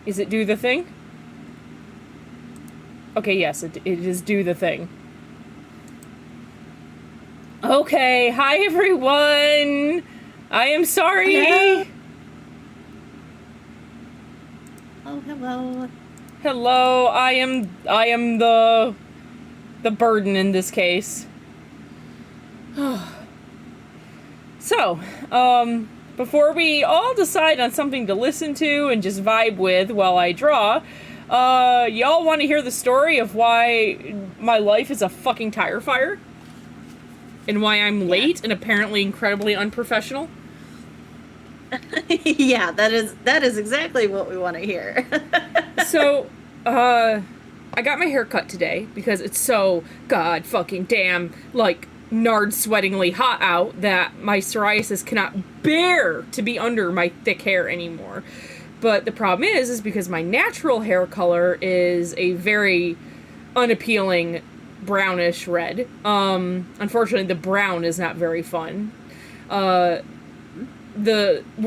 Is it do the thing? Okay, yes, it is do the thing. Okay, hi everyone! I am sorry! Hello. Oh, hello. Hello, I am the burden in this case. So, before we all decide on something to listen to and just vibe with while I draw, y'all want to hear the story of why my life is a fucking tire fire? And why I'm late and apparently incredibly unprofessional? Yeah, that is exactly what we want to hear. So, I got my hair cut today because it's so god fucking damn, like, nard sweatingly hot out that my psoriasis cannot bear to be under my thick hair anymore. But the problem is because my natural hair color is a very unappealing brownish red. Unfortunately, the brown is not very fun. Where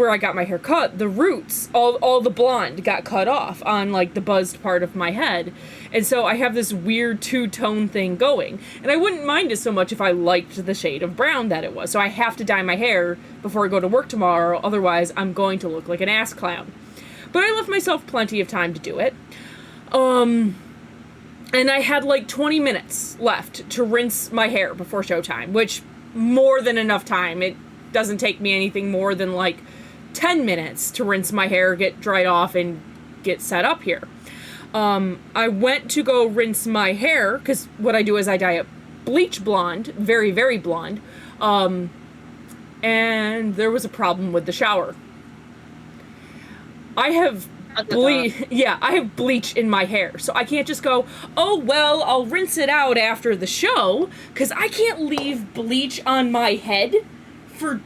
I got my hair cut, the roots, all the blonde got cut off on like the buzzed part of my head. And so I have this weird two-tone thing going. And I wouldn't mind it so much if I liked the shade of brown that it was. So I have to dye my hair before I go to work tomorrow, otherwise I'm going to look like an ass clown. But I left myself plenty of time to do it. And I had like 20 minutes left to rinse my hair before showtime, which more than enough time. It doesn't take me anything more than like 10 minutes to rinse my hair, get dried off, and get set up here. I went to go rinse my hair, because what I do is I dye it bleach blonde, very, very blonde, and there was a problem with the shower. I have I have bleach in my hair, so I can't just go, oh, well, I'll rinse it out after the show, because I can't leave bleach on my head for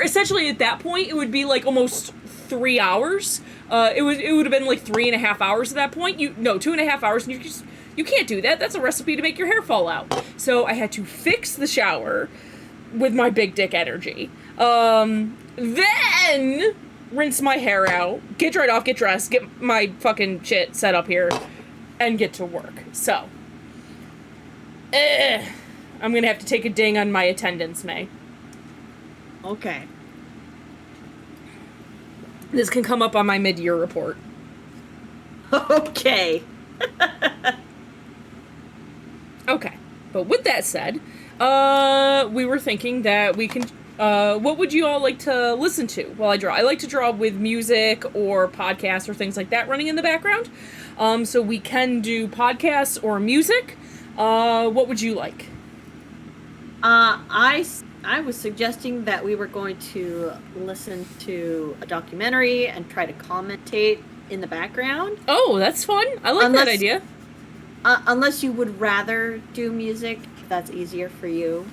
essentially at that point, it would be like almost 3 hours. It would have been like 3.5 hours at that point. 2.5 hours, and you can't do that. That's a recipe to make your hair fall out. So I had to fix the shower with my big dick energy. Then rinse my hair out, get dried off, get dressed, get my fucking shit set up here, and get to work. So, I'm gonna have to take a ding on my attendance, May. Okay. This can come up on my mid-year report. Okay. Okay. But with that said, we were thinking that we can, what would you all like to listen to while I draw? I like to draw with music or podcasts or things like that running in the background. So we can do podcasts or music. What would you like? I was suggesting that we were going to listen to a documentary and try to commentate in the background. Oh, that's fun. I like that idea. Unless you would rather do music, if that's easier for you.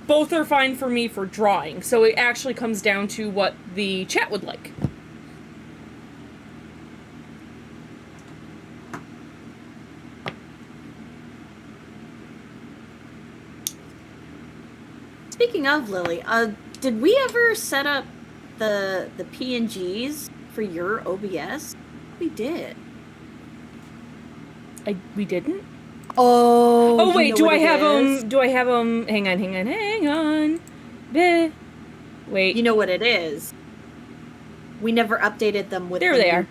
Both are fine for me for drawing, so it actually comes down to what the chat would like. Speaking of, Lily, did we ever set up the PNGs for your OBS? We did. We didn't? Oh, wait, do I have them? Hang on. Wait. You know what it is? We never updated them with there they are.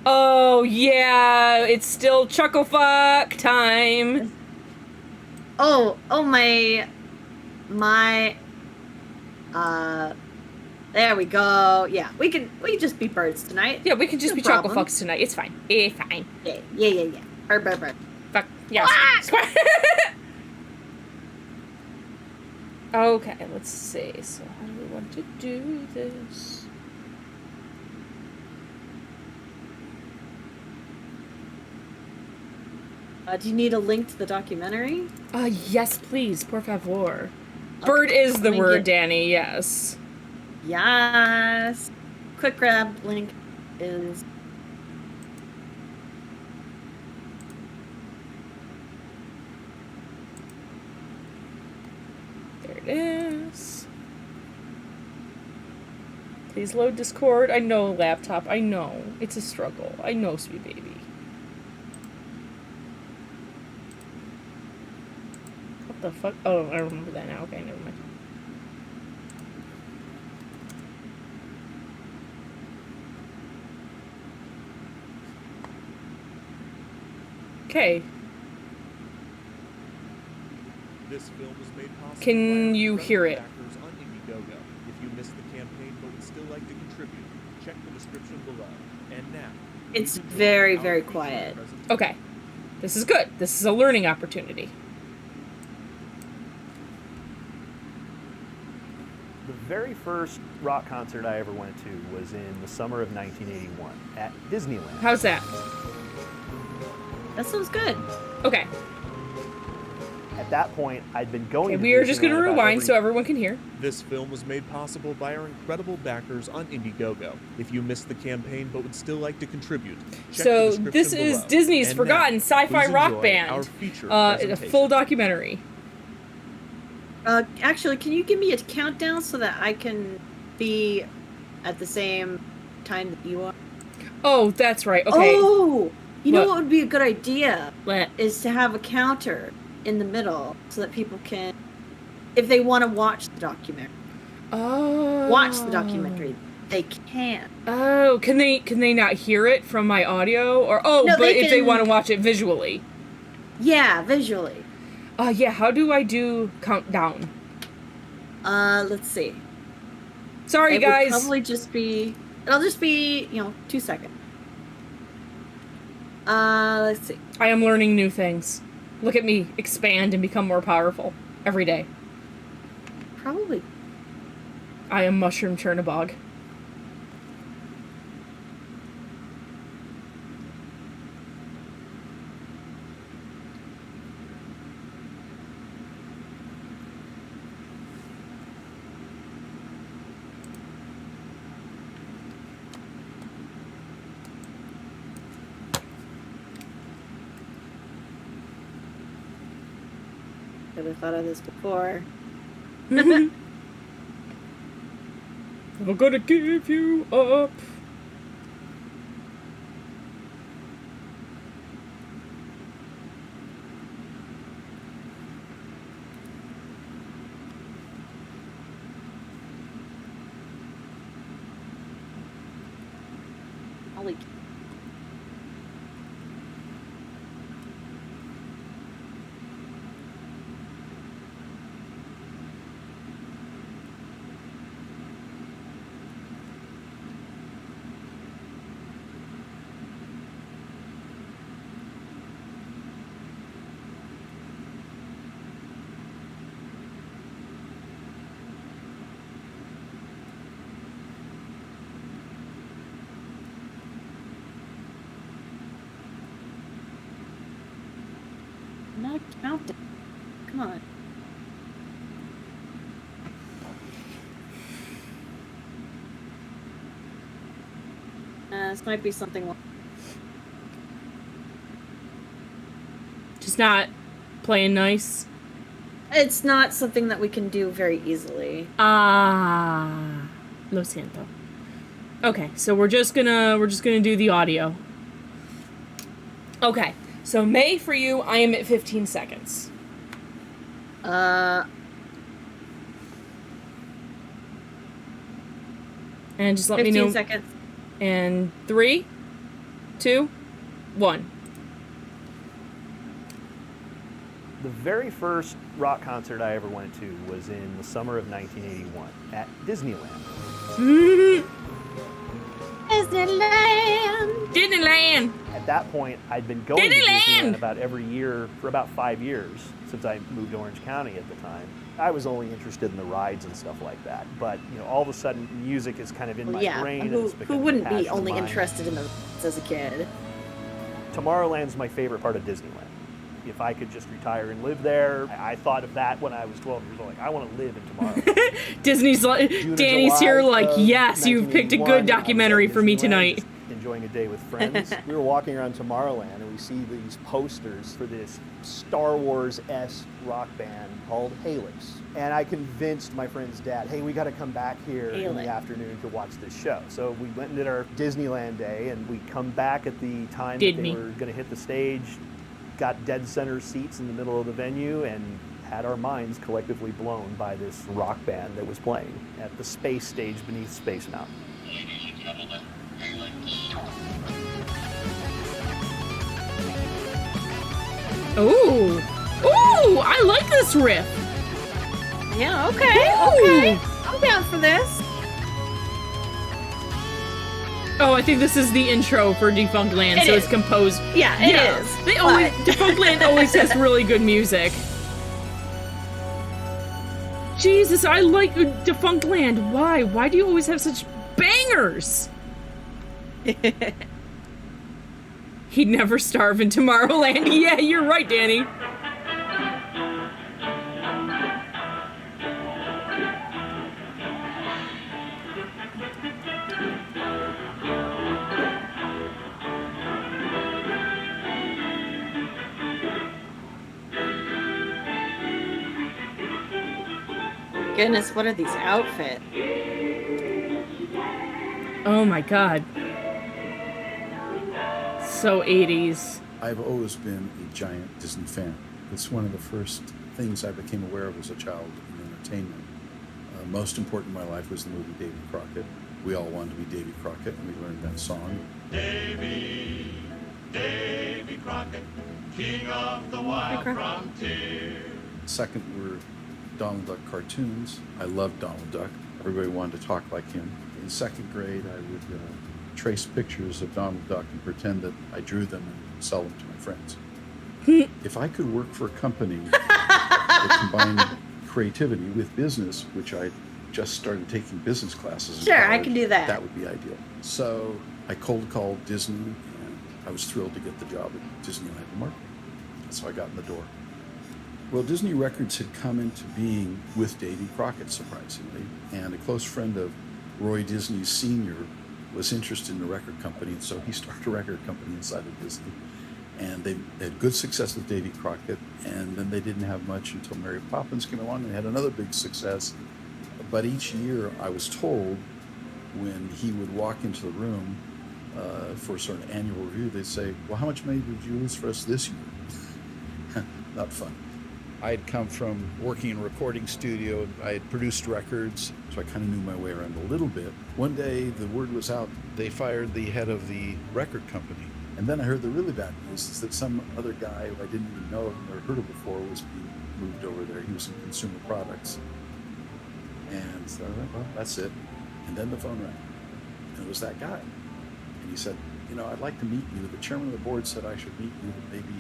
Oh, yeah, it's still Chucklefuck time. Oh, there we go. Yeah, we can just be birds tonight. Yeah, we can just be Chucklefucks tonight. It's fine. It's fine. Yeah. Bird. Fuck. Yes. Okay, let's see. So how do we want to do this? Do you need a link to the documentary? Yes, please. Por favor. Okay. Bird is the word, Danny. Yes. Yes. Quick grab link is... There it is. Please load Discord. I know, laptop. I know. It's a struggle. I know, sweet baby. What the fuck? Oh, I remember that now. Okay, never mind. Okay. This film was made possible Can by you hear it? backers on Indiegogo. If you missed the campaign but would still like to contribute, check the description below. And now, It's please enjoy very, our very featured quiet. presentation. Okay. This is good. This is a learning opportunity. The very first rock concert I ever went to was in the summer of 1981 at Disneyland. How's that? That sounds good. Okay. At that point, I'd been going Okay, to we are just going to Disneyland about rewind every- so everyone can hear. This film was made possible by our incredible backers on Indiegogo. If you missed the campaign but would still like to contribute, check So the description this is below. Disney's And forgotten now, sci-fi please rock enjoy band. Our featured A presentation. full documentary. Actually, can you give me a countdown so that I can be at the same time that you are? Oh, that's right. Okay. Oh! You know What? what would be a good idea? What? Is to have a counter in the middle so that people can, if they want to watch the documentary, Oh. watch the documentary. They can. Oh, can they not hear it from my audio or No, but they if they can- want to watch it visually? Yeah, visually. Yeah. How do I do countdown? Let's see. Sorry, It guys. would probably just be. It'll just be 2 seconds. Let's see. I am learning new things. Look at me expand and become more powerful every day. Probably. I am Mushroom Chernabog. Could have thought of this before. I'm gonna give you up. Holy. Not counting. Come on. This might be something. Just not playing nice. It's not something that we can do very easily. Ah, lo siento. Okay, so we're just gonna do the audio. Okay, so May for you, I am at 15 seconds. And just let me 15 know. seconds. And 3, 2, 1. The very first rock concert I ever went to was in the summer of 1981 at Disneyland. Disneyland. At that point, I'd been going to Disneyland! Disneyland about every year for about 5 years since I moved to Orange County at the time. I was only interested in the rides and stuff like that. But all of a sudden, music is kind of in my Yeah, brain. and who it's become a wouldn't be passion of only mine. interested in the as a kid? Tomorrowland's my favorite part of Disneyland. If I could just retire and live there, I thought of that when I was 12 years old. Like, I want to live in Tomorrowland. Disney's like, June or Danny's July here like, of yes, you've picked a 1981, good I was at documentary for me Disneyland, tonight. just enjoying a day with friends. We were walking around Tomorrowland and we see these posters for this Star Wars-esque rock band called Helix. And I convinced my friend's dad, hey, we got to come back here in the afternoon to watch this show. So we went and did our Disneyland day, and we come back at the time that they were going to hit the stage, got dead center seats in the middle of the venue, and had our minds collectively blown by this rock band that was playing at the space stage beneath Space Mountain. Ladies and gentlemen, Helix. Ooh. Ooh, I like this riff. Yeah, okay. I'm down for this. Oh, I think this is the intro for Defunct Land, so it's composed. Yeah, it is. They always, Defunct Land always has really good music. Jesus, I like Defunct Land. Why? Why do you always have such bangers? He'd never starve in Tomorrowland. Yeah, you're right, Danny. Goodness, what are these outfits? Oh my god. So 80s. I've always been a giant Disney fan. It's one of the first things I became aware of as a child in entertainment. Most important in my life was the movie Davy Crockett. We all wanted to be Davy Crockett, and we learned that song. Davy Crockett, king of the wild frontier. Second were Donald Duck cartoons. I loved Donald Duck. Everybody wanted to talk like him. In second grade, I would trace pictures of Donald Duck and pretend that I drew them and sell them to my friends. If I could work for a company that combined creativity with business, which I just started taking business classes in Sure, college, I can do that. That would be ideal. So I cold called Disney, and I was thrilled to get the job at Disneyland Marketing. That's how I got in the door. Well, Disney Records had come into being with Davy Crockett, surprisingly, and a close friend of Roy Disney Sr. was interested in a record company, and so he started a record company inside of Disney. And they had good success with Davy Crockett, and then they didn't have much until Mary Poppins came along and had another big success. But each year, I was told, when he would walk into the room for sort of annual review, they'd say, well, how much money did you lose for us this year? Not fun. I had come from working in a recording studio. I had produced records, so I kind of knew my way around a little bit. One day, the word was out, they fired the head of the record company. And then I heard the really bad news is that some other guy who I didn't even know of, never heard of before, was being moved over there. He was in consumer products. And so I went, well, that's it. And then the phone rang. And it was that guy. And he said, you know, I'd like to meet you. The chairman of the board said I should meet you, that maybe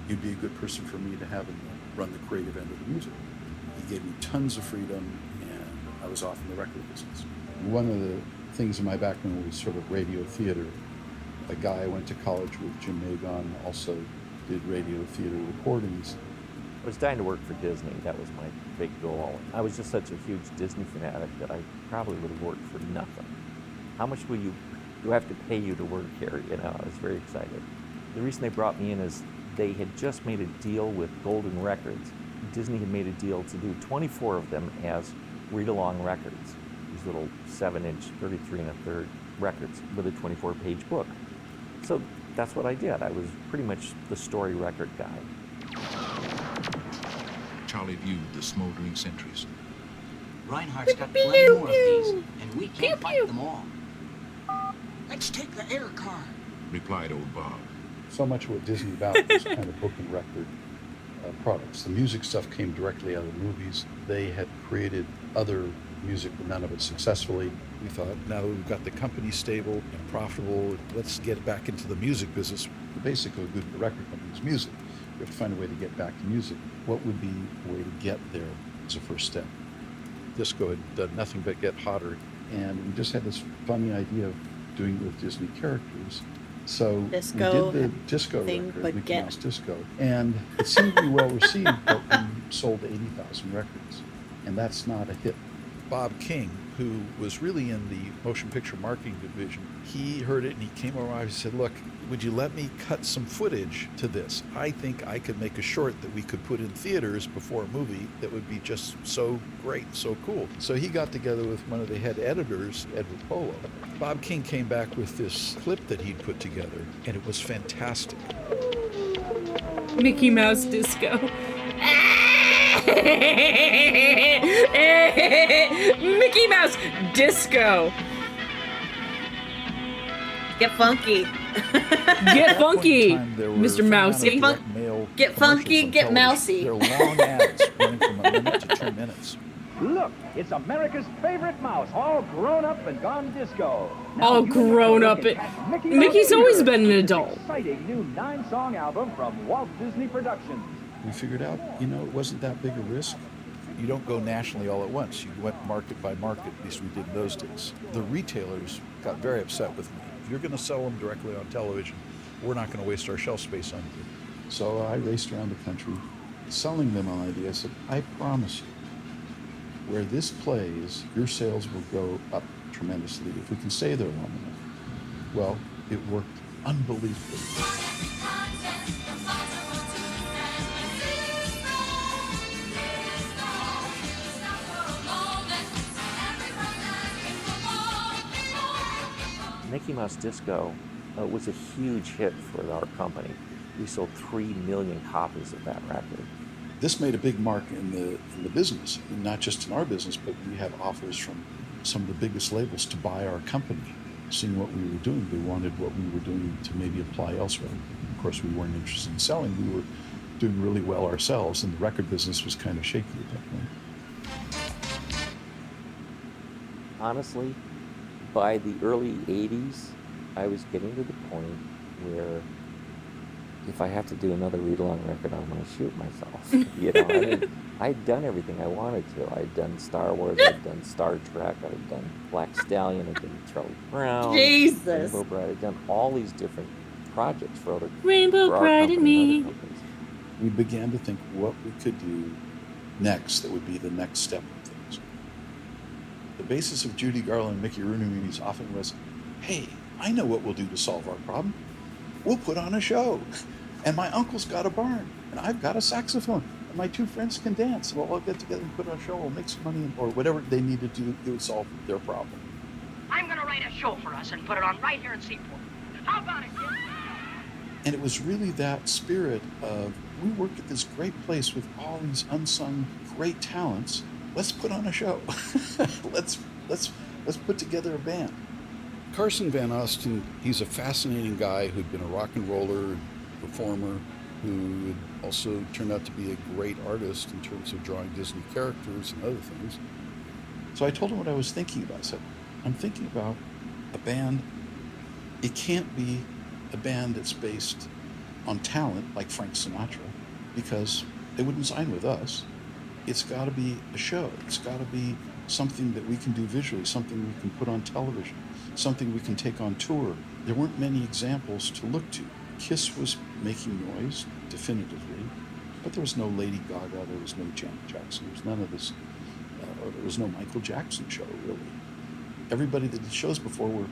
you'd be a good person for me to have and run the creative end of the music. He gave me tons of freedom, and I was off in the record business. One of the things in my background was sort of radio theater. A guy I went to college with, Jim Magon, also did radio theater recordings. I was dying to work for Disney. That was my big goal. I was just such a huge Disney fanatic that I probably would have worked for nothing. How much do I have to pay you to work here? You know, I was very excited. The reason they brought me in is they had just made a deal with Golden Records. Disney had made a deal to do 24 of them as read-along records. These little 7-inch, 33 1/3 records with a 24-page book. So that's what I did. I was pretty much the story record guy. Charlie viewed the smoldering sentries. Reinhardt's got plenty more of these, and we can't fight them all. Let's take the air car, Replied old Bob. So much of what Disney about was kind of book and record products. The music stuff came directly out of the movies. They had created other music, but none of it successfully. We thought, now that we've got the company stable and profitable, let's get back into the music business. Basically, a good record company is music. We have to find a way to get back to music. What would be a way to get there as a first step? Disco had done nothing but get hotter, and we just had this funny idea of doing it with Disney characters. So Disco we did the disco thing, record, but Mickey get- Mouse Disco, and it seemed to be well received, but we sold 80,000 records, and that's not a hit. Bob King, who was really in the motion picture marketing division, he heard it and he came over and said, look, would you let me cut some footage to this? I think I could make a short that we could put in theaters before a movie that would be just so great, so cool. So he got together with one of the head editors, Edward Polo. Bob King came back with this clip that he'd put together, and it was fantastic. Mickey Mouse Disco. Mickey Mouse Disco. Get funky. Get funky, Mr. Mousy. Get funky, get mousy. They're long ads running from a minute to 2 minutes. Look, it's America's favorite mouse, all grown up and gone disco. All grown up. Mickey's always been an adult. Exciting new 9-song album from Walt Disney Productions. We figured out, it wasn't that big a risk. You don't go nationally all at once. You went market by market, at least we did in those days. The retailers got very upset with me. If you're going to sell them directly on television, we're not going to waste our shelf space on you. So I raced around the country selling them on idea. I said, I promise you, where this plays, your sales will go up tremendously if we can stay there long enough. Well, it worked unbelievably. Mickey Mouse Disco was a huge hit for our company. We sold 3 million copies of that record. This made a big mark in the business, not just in our business, but we had offers from some of the biggest labels to buy our company. Seeing what we were doing, they wanted what we were doing to maybe apply elsewhere. Of course, we weren't interested in selling. We were doing really well ourselves, and the record business was kind of shaky at that point. Honestly, by the early 80s, I was getting to the point where if I have to do another read-along record, I'm going to shoot myself. I'd done everything I wanted to. I'd done Star Wars, I'd done Star Trek, I'd done Black Stallion, I'd done Charlie Brown, Jesus. Rainbow Bride. I'd done all these different projects for other Rainbow Bride and me. We began to think what we could do next that would be the next step of things. The basis of Judy Garland and Mickey Rooney movies often was, hey, I know what we'll do to solve our problem. We'll put on a show. And my uncle's got a barn, and I've got a saxophone, and my 2 friends can dance. We'll all get together and put on a show. We'll make some money, or whatever they needed to do, it would solve their problem. I'm gonna write a show for us and put it on right here in Seaport. How about it, kid? And it was really that spirit of, we work at this great place with all these unsung great talents. Let's put on a show. let's put together a band. Carson Van Osten, he's a fascinating guy who'd been a rock and roller, performer, who also turned out to be a great artist in terms of drawing Disney characters and other things. So I told him what I was thinking about. I said, I'm thinking about a band. It can't be a band that's based on talent like Frank Sinatra, because they wouldn't sign with us. It's got to be a show. It's got to be something that we can do visually, something we can put on television, something we can take on tour. There weren't many examples to look to. Kiss was making noise, definitively, but there was no Lady Gaga, there was no Janet Jackson, there was none of this, there was no Michael Jackson show, really. Everybody that did shows before were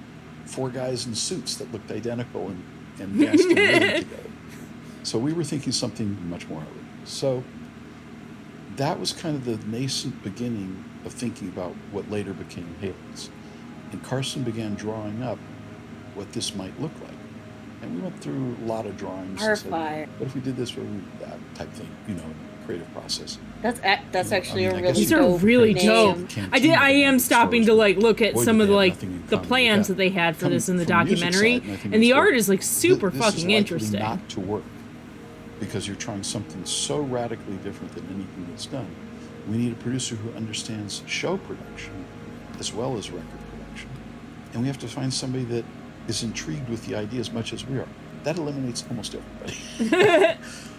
4 guys in suits that looked identical and danced in rhythm together. So we were thinking something much more outrageous. So that was kind of the nascent beginning of thinking about what later became Haley's. And Carson began drawing up what this might look like. And we went through a lot of drawings. And said, what if we did this, what if we did that type thing, creative process. That's actually a really These are really dope. name. I am stopping to look at some of the plans that they had for this in the documentary, and the art is super fucking interesting. Not to work, because you're trying something so radically different than anything that's done. We need a producer who understands show production as well as record production, and we have to find somebody that is intrigued with the idea as much as we are. That eliminates almost everybody.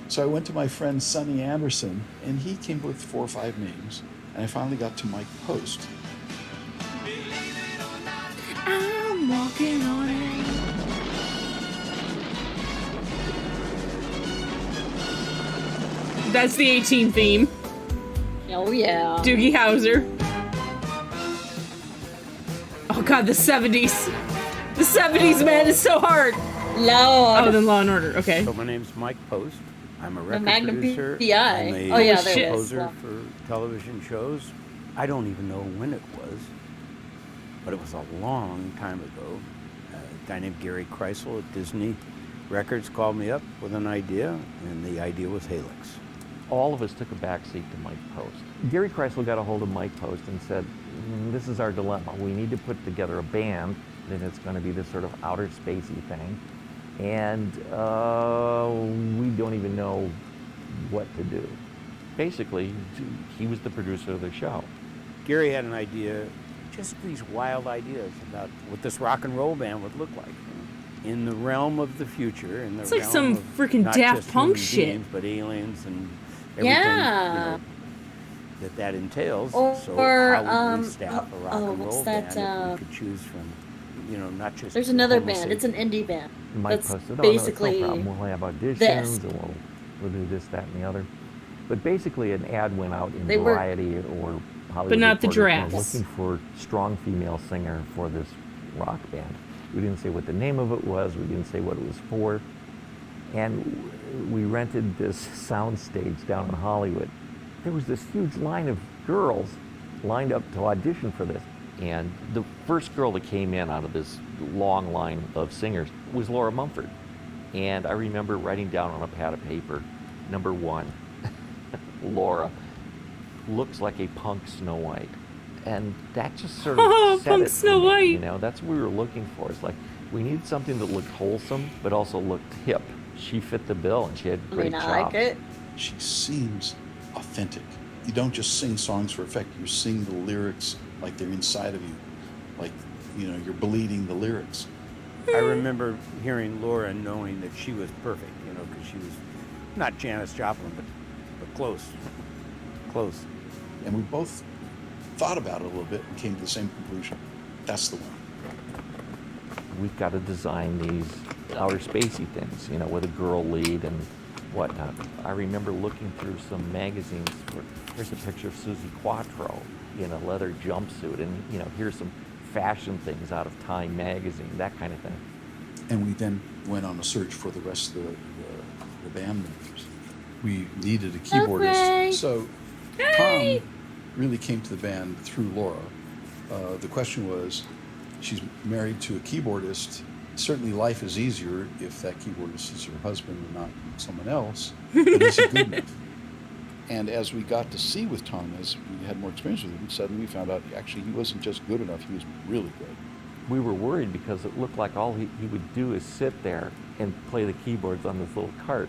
So I went to my friend Sonny Anderson, and he came with 4 or 5 names, and I finally got to Mike Post. I'm walking on it. That's the 18 theme. Oh yeah. Doogie Howser. God, the 70s. The 70s, man, is so hard. Lord. Oh, then Law and Order. Okay. So my name's Mike Post. I'm a record Magnum producer. PI. I'm a Oh, yeah, there it is. composer Wow. for television shows. I don't even know when it was, but it was a long time ago. A guy named Gary Kreisel at Disney Records called me up with an idea, and the idea was Helix. All of us took a backseat to Mike Post. Gary Kreisel got a hold of Mike Post and said, this is our dilemma. We need to put together a band, and it's going to be this sort of outer spacey thing. And we don't even know what to do. Basically, he was the producer of the show. Gary had an idea, just these wild ideas about what this rock and roll band would look like. In the realm of the future, in the It's like realm some of freaking not Daft just Punk human shit. beings, but aliens and everything Yeah. that entails. Or, so how would we um, staff a rock oh, and what's roll that, band if we could choose from, not just There's another Homo band. It's an sapiens. indie band. Mike That's posted, basically no, it's no problem. We'll have auditions, this. and we'll do this, that, and the other. But basically, an ad went out in They were- Variety or Hollywood But not the Reporter, giraffes. looking for strong female singer for this rock band. We didn't say what the name of it was. We didn't say what it was for. And we rented this sound stage down in Hollywood. There was this huge line of girls lined up to audition for this. And the first girl that came in out of this long line of singers was Laura Mumford. And I remember writing down on a pad of paper, number 1, Laura looks like a punk Snow White. And that just sort of set Punk it for Snow me, White. That's what we were looking for. It's like, we needed something that looked wholesome, but also looked hip. She fit the bill, and she had I great mean, I chops. like it. She seems authentic. You don't just sing songs for effect. You sing the lyrics like they're inside of you, like you're bleeding the lyrics. I remember hearing Laura and knowing that she was perfect, because she was not Janis Joplin, but close. Close. And we both thought about it a little bit and came to the same conclusion. That's the one. We've got to design these outer spacey things, with a girl lead and whatnot. I remember looking through some magazines. Here's a picture of Susie Quattro in a leather jumpsuit, and here's some fashion things out of Time magazine, that kind of thing. And we then went on a search for the rest of the band members. We needed a keyboardist, Okay. so Hey. Tom really came to the band through Laura. The question was, she's married to a keyboardist. Certainly life is easier if that keyboardist is her husband and not someone else, but is he good enough? And as we got to see with Tom, as we had more experience with him, suddenly we found out actually he wasn't just good enough, he was really good. We were worried because it looked like all he would do is sit there and play the keyboards on this little cart.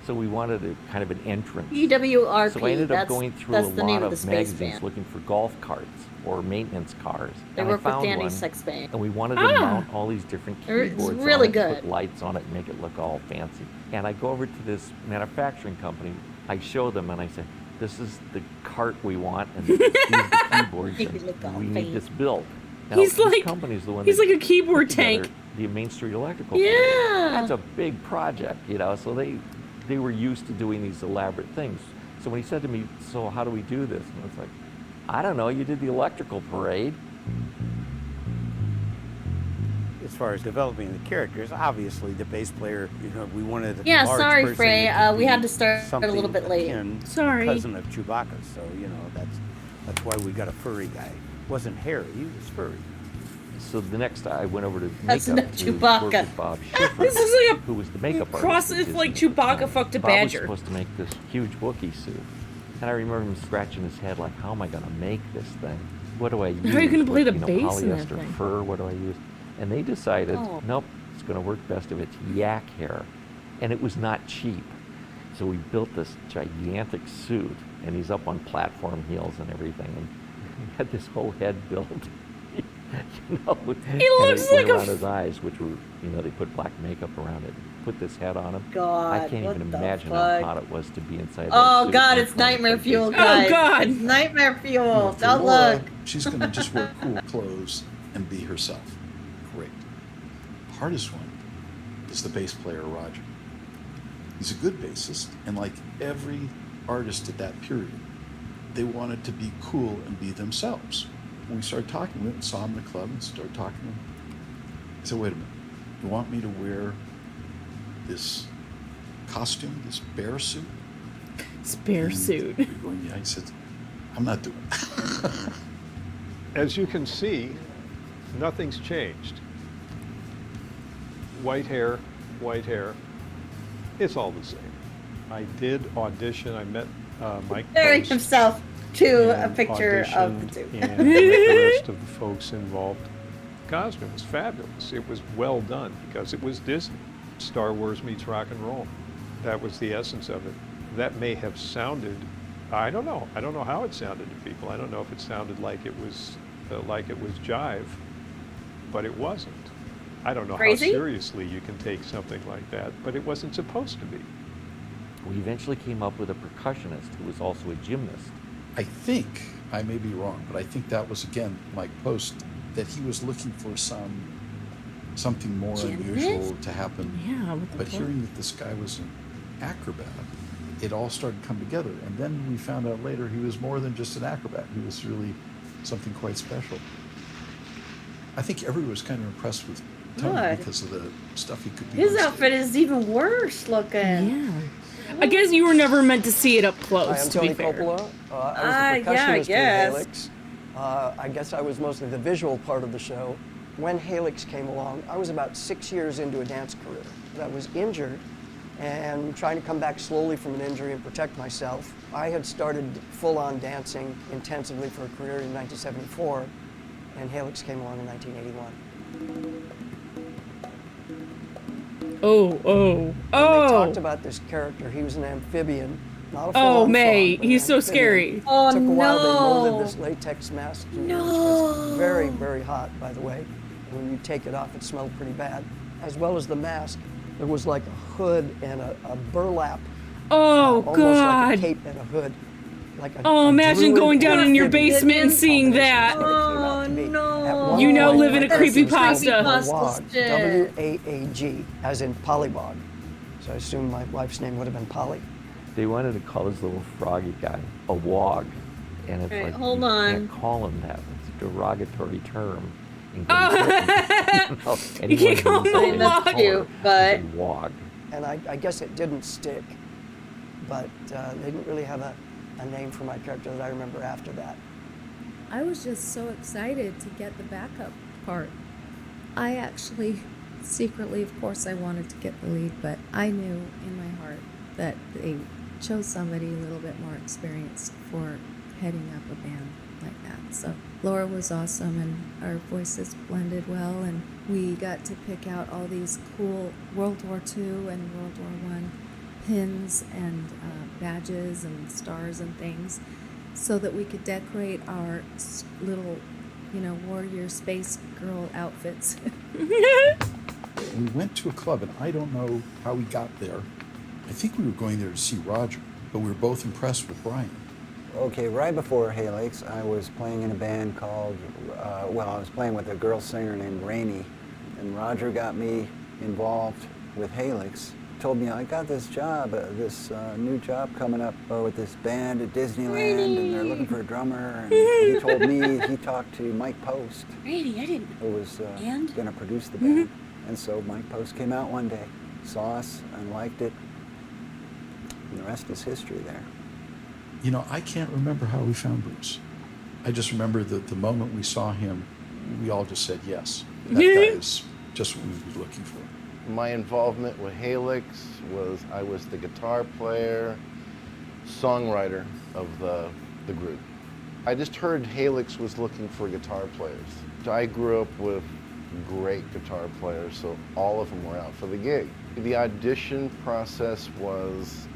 So we wanted a kind of an entrance. EWRP. So I ended up that's, going through that's a the name lot of the of space magazines band. looking for golf carts or maintenance cars. They And I work with found Danny's one, sex band. and we wanted to mount all these different It's keyboards really on it, good. put lights on it, and make it look all fancy. And I go over to this manufacturing company. I show them, and I say, "This is the cart we want, and these are the keyboards, Make it look all and we need fancy. this built." Now, He's this like- company's the one he's that like a keyboard put together tank. The Main Street Electrical. Yeah. That's a big project, so they were used to doing these elaborate things. So when he said to me, "So how do we do this?" And I was like, "I don't know, you did the electrical parade." As far as developing the characters, obviously the bass player, we wanted a Yeah, large sorry, person Frey, that could we be had to start a something little bit late. akin, Sorry. cousin of Chewbacca. So that's why we got a furry guy. Wasn't hairy, he was furry. So the next I went over to That's makeup not to Chewbacca. work with Bob Schiffer, This is like who was the makeup a artist. cross at if Disney like at the Chewbacca time. fucked a Bob was badger. supposed to make this huge Wookiee suit. And I remember him scratching his head like, how am I going to make this thing? What do I use? How are you gonna play What, the bass in that polyester thing? fur, what do I use? And they decided, Oh. nope, it's going to work best if it's yak hair. And it was not cheap. So we built this gigantic suit, and he's up on platform heels and everything. And he had this whole head built. He and looks they like went a around his eyes, which were, they put black makeup around it. Put this head on him. God, I can't what even the imagine fuck? how hot it was to be inside that Oh suit God, and it's trying to nightmare play fuel, bass. guys. Oh, God. It's nightmare fuel. For Don't Laura, look. she's going to just wear cool clothes and be herself. Great. Hardest one is the bass player, Roger. He's a good bassist, and like every artist at that period, they wanted to be cool and be themselves. we started talking. We went and saw him in the club and started talking to him. I said, wait a minute. You want me to wear this costume, this bear suit? Bear suit. We're going, yeah. He said, I'm not doing it. As you can see, nothing's changed. White hair, it's all the same. I did audition, I met Mike Comparing Post himself to a and picture of auditioned, the suit. and the rest of the folks involved. The costume was fabulous. It was well done because it was Disney. Star Wars meets rock and roll. That was the essence of it. That may have sounded, I don't know. I don't know how it sounded to people. I don't know if it sounded like it was jive, but it wasn't. I don't know Crazy? how seriously you can take something like that, but it wasn't supposed to be. We eventually came up with a percussionist who was also a gymnast. I think, I may be wrong, but I think that was, again, Mike Post, that he was looking for something more unusual to happen. Yeah, but hearing that this guy was an acrobat, it all started to come together. And then we found out later he was more than just an acrobat. He was really something quite special. I think everyone was kind of impressed with Tony Good. because of the stuff he could do. His on outfit is even worse looking. Yeah. I guess you were never meant to see it up close, Hi, I'm to Tony be fair. Coppola. I was the yeah, I percussionist in guess. Helix. I guess I was mostly the visual part of the show. When Helix came along, I was about 6 years into a dance career. I was injured and trying to come back slowly from an injury and protect myself. I had started full-on dancing intensively for a career in 1974, and Helix came along in 1981. Oh. They talked about this character. He was an amphibian, not a full-on May, frog, but an he's so amphibian. scary. Oh, It took a while. They no. molded this latex mask, which was very, very hot, by the way. When you take it off, it smelled pretty bad. As well as the mask, there was like a hood and a burlap. Oh, almost God. like a cape and a hood. Like Oh, imagine druid going down in your amphibian basement and seeing that. Oh, no. You know, live in a my character was creepypasta. called Creepypasta Waag, shit. W-A-A-G, as in polywog. So I assume my wife's name would have been Polly. They wanted to call this little froggy guy a wog, and it's Right, like hold you on. can't call him that. It's a derogatory term. In Oh. Great Britain. You can't call him a Anyone who's wog. color Cute, but- is a wog. And I guess it didn't stick, but they didn't really have a name for my character that I remember after that. I was just so excited to get the backup part. I actually, secretly, of course, I wanted to get the lead, but I knew in my heart that they chose somebody a little bit more experienced for heading up a band like that. So Laura was awesome, and our voices blended well, and we got to pick out all these cool World War II and World War I pins and badges and stars and things, so that we could decorate our little, warrior space girl outfits. We went to a club, and I don't know how we got there. I think we were going there to see Roger, but we were both impressed with Brian. Okay, right before Helix, I was playing in a band called, I was playing with a girl singer named Rainey, and Roger got me involved with Helix. Told me I got this job, this new job coming up with this band at Disneyland, and they're looking for a drummer. And he told me he talked to Mike Post, Brady, I didn't. who was And? going to produce the band. And so Mike Post came out one day, saw us, and liked it. And the rest is history there. I can't remember how we found Bruce. I just remember that the moment we saw him, we all just said yes. That guy is just what we would be looking for. My involvement with Helix was I was the guitar player, songwriter of the group. I just heard Helix was looking for guitar players. I grew up with great guitar players, so all of them were out for the gig. The audition process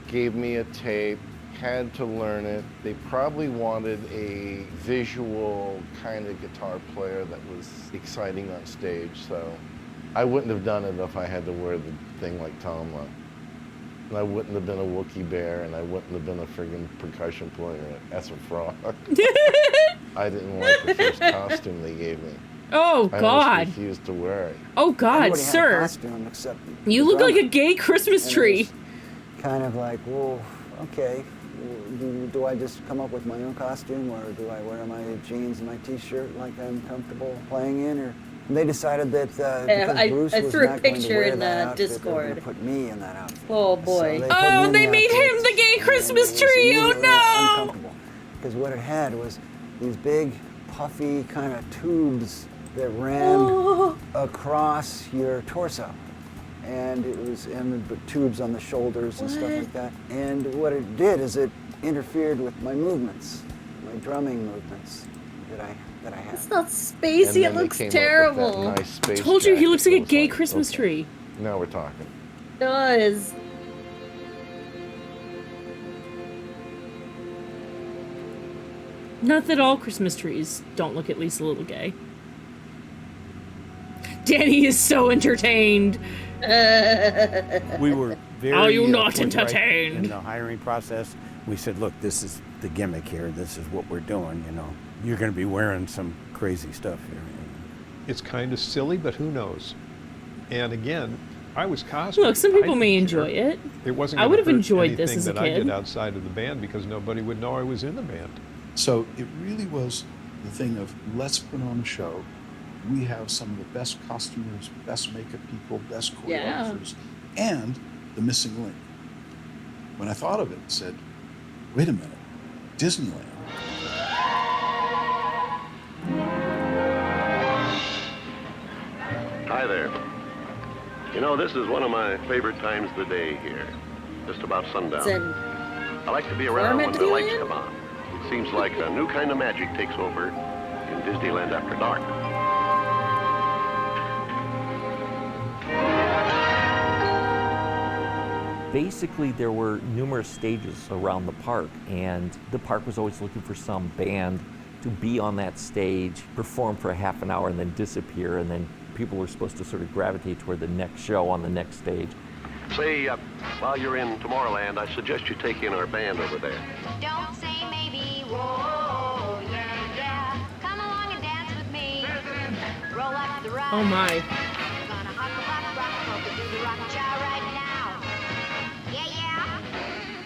gave me a tape, had to learn it. They probably wanted a visual kind of guitar player that was exciting on stage, so I wouldn't have done it if I had to wear the thing like Tomla. And I wouldn't have been a Wookiee bear, and I wouldn't have been a friggin' percussion player as a frog. I didn't like the first costume they gave me. Oh, I God. almost refused to wear it. Oh, God, Everybody had a sir. costume except You the look like drummer. a gay Christmas And it tree. was kind of like, well, okay, Do I just come up with my own costume, or do I wear my jeans and my T-shirt like I'm comfortable playing in? Or they decided that because Bruce I was threw a not going to picture wear in that the outfit, they were going Discord. to put me in that outfit. Oh boy. So they put me in the they made him outfit, the gay and Christmas it was tree. Oh immediately no! uncomfortable, because what it had was these big, puffy kind of tubes that ran across your torso. And it was in the tubes on the shoulders and stuff like that. And what it did is it interfered with my movements, my drumming movements that I have. It's not spacey. It looks terrible. Told you he looks like a gay Christmas tree. Now we're talking. It does. Not that all Christmas trees don't look at least a little gay. Danny is so entertained. We were very Are you not forthright entertained? in the hiring process. We said, look, this is the gimmick here. This is what we're doing. You know, you're going to be wearing some crazy stuff here. It's kind of silly, but who knows? And again, I was cosplaying. Look, some people I may didn't enjoy care. it. It wasn't. I gonna would have hurt enjoyed this anything as a that I kid. did outside of the band because nobody would know I was in the band. So it really was the thing of let's put on a show. We have some of the best costumers, best makeup people, best choreographers, and the missing link. When I thought of it, I said, wait a minute, Disneyland. Hi there. You know, this is one of my favorite times of the day here. Just about sundown. I like to be around when the lights come on. It seems like a new kind of magic takes over in Disneyland after dark. Basically, there were numerous stages around the park, and the park was always looking for some band to be on that stage, perform for a half an hour, and then disappear, and then people were supposed to sort of gravitate toward the next show on the next stage. Say, while you're in Tomorrowland, I suggest you take in our band over there. Don't say maybe, whoa, yeah, yeah. Come along and dance with me. Roll up the rug. Oh my. Gonna rock, do the rock cha right now. Yeah,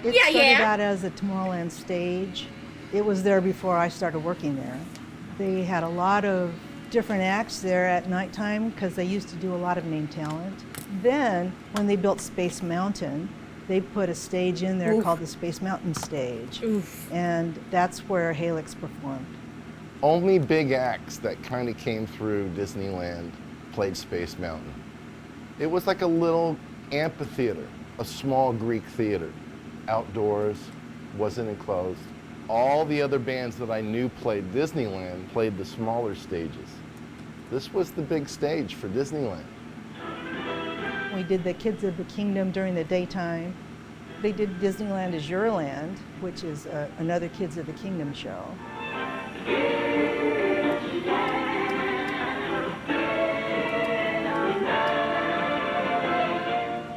yeah. It started out as a Tomorrowland stage. It was there before I started working there. They had a lot of different acts there at nighttime because they used to do a lot of name talent. Then, when they built Space Mountain, they put a stage in there called the Space Mountain stage. And that's where Halix performed. Only big acts that kind of came through Disneyland played Space Mountain. It was like a little amphitheater, a small Greek theater, outdoors, wasn't enclosed. All the other bands that I knew played Disneyland played the smaller stages. This was the big stage for Disneyland. We did the Kids of the Kingdom during the daytime. They did Disneyland Azure Land, which is another Kids of the Kingdom show.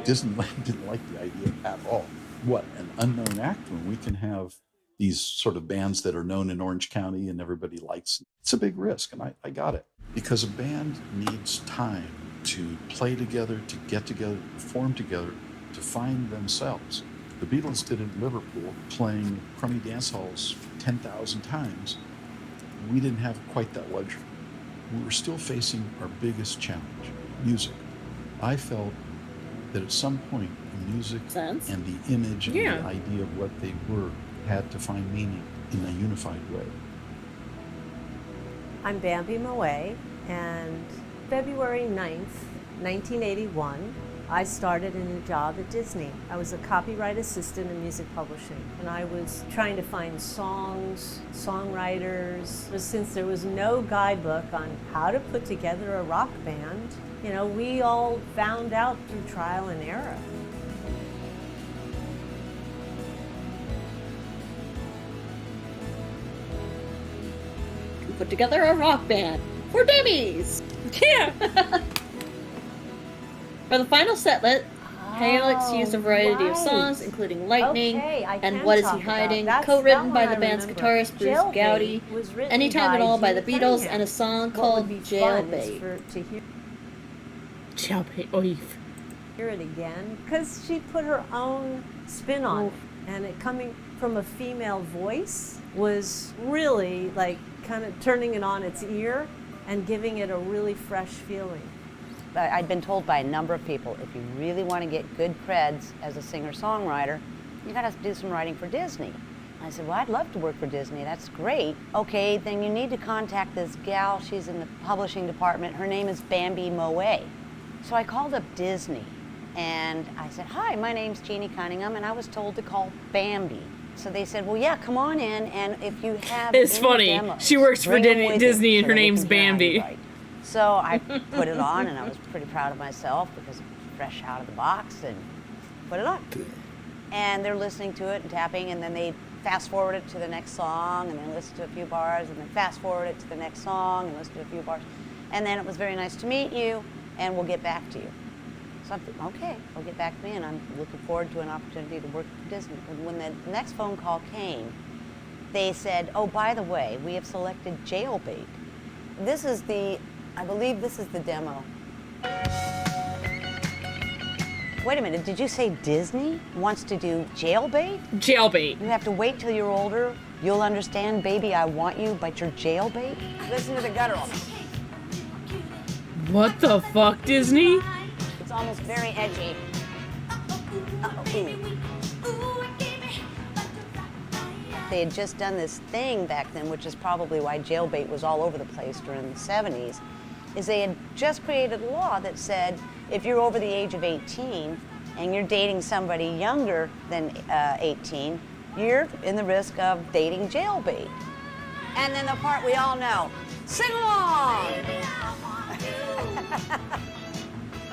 Disneyland didn't like the idea at all. What, an unknown act when we can have these sort of bands that are known in Orange County and everybody likes? It's a big risk, and I got it. Because a band needs time to play together, to get together, to perform together, to find themselves. The Beatles did it in Liverpool, playing crummy dance halls 10,000 times. We didn't have quite that luxury. We were still facing our biggest challenge, music. I felt that at some point, the music and the image and the idea of what they were had to find meaning in a unified way. I'm Bambi Moe, and February 9th, 1981, I started a new job at Disney. I was a copyright assistant in music publishing, and I was trying to find songs, songwriters. But since there was no guidebook on how to put together a rock band, you know, we all found out through trial and error. Put together a rock band for dummies. Yeah. For the final setlet, Halix used a variety of songs, including Lightning and What Is He Hiding, co-written by the band's guitarist Bruce Gowdy, Anytime at All by the Beatles, and a song called Jailbait. Jailbait, oy. Hear it again, because she put her own spin on it, and it coming from a female voice was really like kind of turning it on its ear and giving it a really fresh feeling. I'd been told by a number of people, if you really want to get good creds as a singer-songwriter, you got to do some writing for Disney. I said, well, I'd love to work for Disney. That's great. Okay, then you need to contact this gal. She's in the publishing department. Her name is Bambi Moe. So I called up Disney, and I said, hi, my name's Jeannie Cunningham, and I was told to call Bambi. So they said, well, yeah, come on in, and if you have It's any funny. demos, She works for bring them with Disney you and so her that we name's can hear how you Bambi. write. So I put it on, and I was pretty proud of myself because it was fresh out of the box, and put it on. And they're listening to it and tapping, and then they fast forward it to the next song, and then listen to a few bars, and then fast forward it to the next song, and listen to a few bars. And then it was very nice to meet you, and we'll get back to you. So I'm thinking, okay, they'll get back to me, and I'm looking forward to an opportunity to work for Disney. And when the next phone call came, they said, oh, by the way, we have selected Jailbait. This is I believe this is the demo. Wait a minute, did you say Disney wants to do Jailbait? Jailbait. You have to wait till you're older. You'll understand, baby, I want you, but you're jailbait? Listen to the guttural. What the fuck, Disney? It's almost very edgy. They had just done this thing back then, which is probably why Jailbait was all over the place during the 70s, is they had just created a law that said if you're over the age of 18 and you're dating somebody younger than 18, you're in the risk of dating jailbait. And then the part we all know, sing along!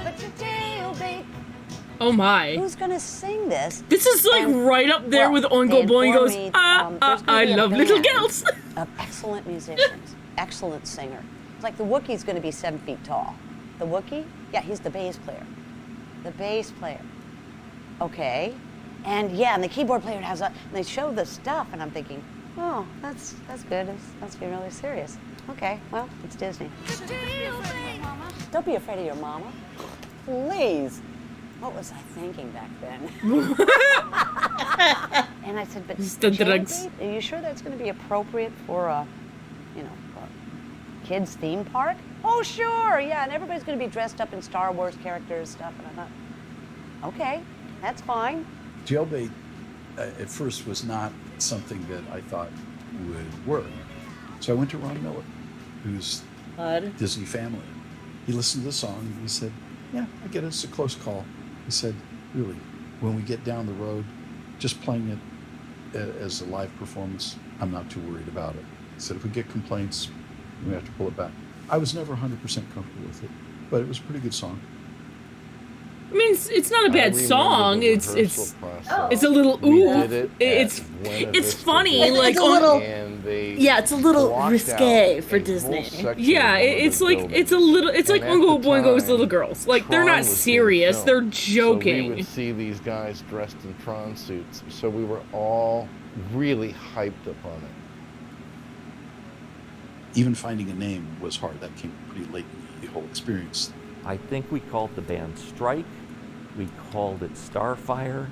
But you're jailbait. Oh my. Who's gonna sing this? This is like right up there with Oingo Boingo's I love little girls. Of excellent musicians, excellent singer. It's like the Wookiee's gonna be 7 feet tall. The Wookiee? Yeah, he's the bass player. The bass player. Okay. And yeah, and the keyboard player has and they show the stuff, and I'm thinking, oh, that's good. That's being really serious. Okay, well, it's Disney. Don't be afraid of your mama. Please. What was I thinking back then? And I said, but Jailbait, are you sure that's going to be appropriate for a kids theme park? Oh, sure, yeah, and everybody's going to be dressed up in Star Wars characters stuff. And I thought, okay, that's fine. Jailbait at first was not something that I thought would work. So I went to Ron Miller, who's Disney family. He listened to the song and he said, yeah, I get it, it's a close call. He said, really, when we get down the road, just playing it as a live performance, I'm not too worried about it. He said, if we get complaints, we have to pull it back. I was never 100% comfortable with it, but it was a pretty good song. I mean, it's not a bad song. It's a little it's funny. Like it's a little, yeah, it's a little risque for Disney. Yeah, it's like Oingo Boingo's little girls. Like they're not serious. They're joking. So we would see these guys dressed in prawn suits. So we were all really hyped up on it. Even finding a name was hard. That came pretty late in the whole experience. I think we called the band Strike. We called it Starfire.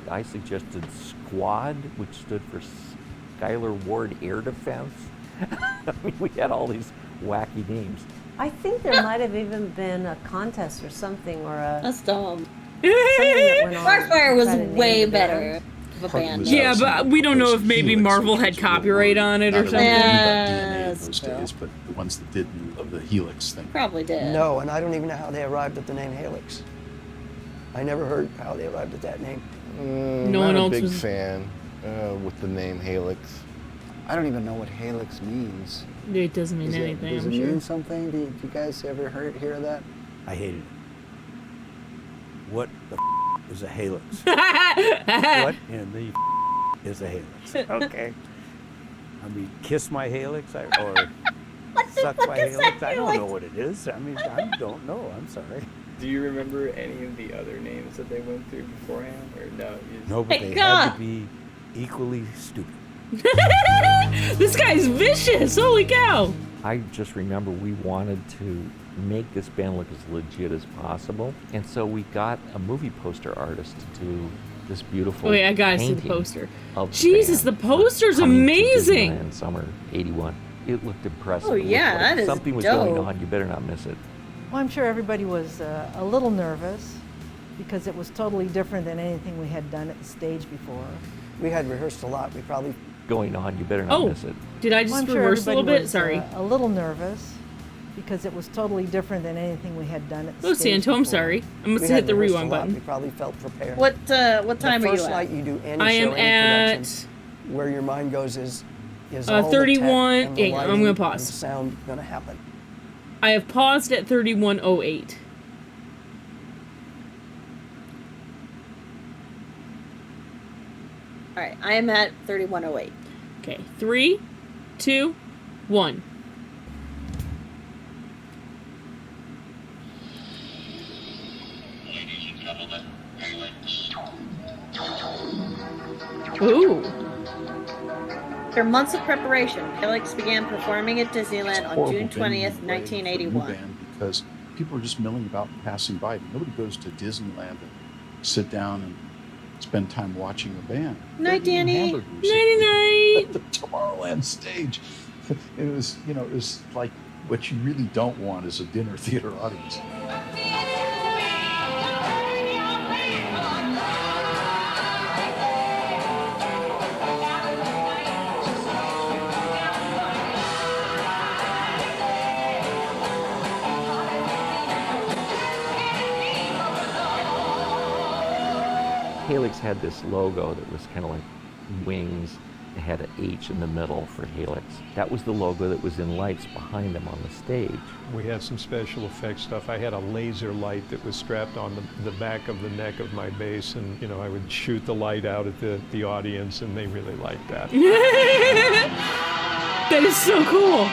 I suggested Squad, which stood for Schuyler Ward Air Defense. I mean, we had all these wacky names. I think there might have even been a contest or something, or a... That's dumb. Starfire was way better. Yeah, but we don't know if maybe Marvel had copyright on it or something. Yeah, those days, but the ones that did of the Helix thing. Probably did. No, and I don't even know how they arrived at the name Helix. I never heard how they arrived at that name. No one else big was fan with the name Helix. I don't even know what Helix means. It doesn't mean anything, Does I'm it sure. mean something? Do you guys ever hear of that? I hated it. What the is a Helix? What in the is a Helix? Okay. I mean, kiss my Helix or suck my Helix? I don't know what it is. I mean, I don't know. I'm sorry. Do you remember any of the other names that they went through beforehand, or no? No, but they had to be equally stupid. This guy's vicious. Holy cow! I just remember we wanted to make this band look as legit as possible, and so we got a movie poster artist to do this beautiful Oh yeah, I gotta see the painting poster. of the Jesus, band the poster's coming to amazing. Disneyland summer '81. It looked impressive. Oh, It looked yeah, like that is something was dope. going on. You better not miss it. Well, I'm sure everybody was a little nervous because it was totally different than anything we had done at the stage before. We had rehearsed a lot. We probably Going on. You better not miss it. Did I Well, just I'm sure reverse a little everybody bit? was, Sorry. a little nervous because it was totally different than anything we had done at the Oh, stage Santo, I'm before. sorry. I must we hit had the rehearsed a rewind lot. button. We probably felt prepared. What time the are you first at? night you do any I show, am any production, where your mind goes is all the tech 31. and the Yeah, I'm lighting gonna and pause. the sound gonna happen. I have paused at 31:08. All right, I am at 31:08. Okay, 3, 2, 1. Ooh. After months of preparation, Helix began performing at Disneyland on Horrible June venue 20th, for a new 1981. band because people are just milling about and passing by. Nobody goes to Disneyland and sit down and spend time watching a band. Night, They're eating Danny. hamburgers Nighty at the Tomorrowland stage. It was, it was like what you really don't want is a dinner theater audience. Helix had this logo that was kind of like wings. It had an H in the middle for Helix. That was the logo that was in lights behind them on the stage. We had some special effects stuff. I had a laser light that was strapped on the back of the neck of my bass, and I would shoot the light out at the audience, and they really liked that. That is so cool.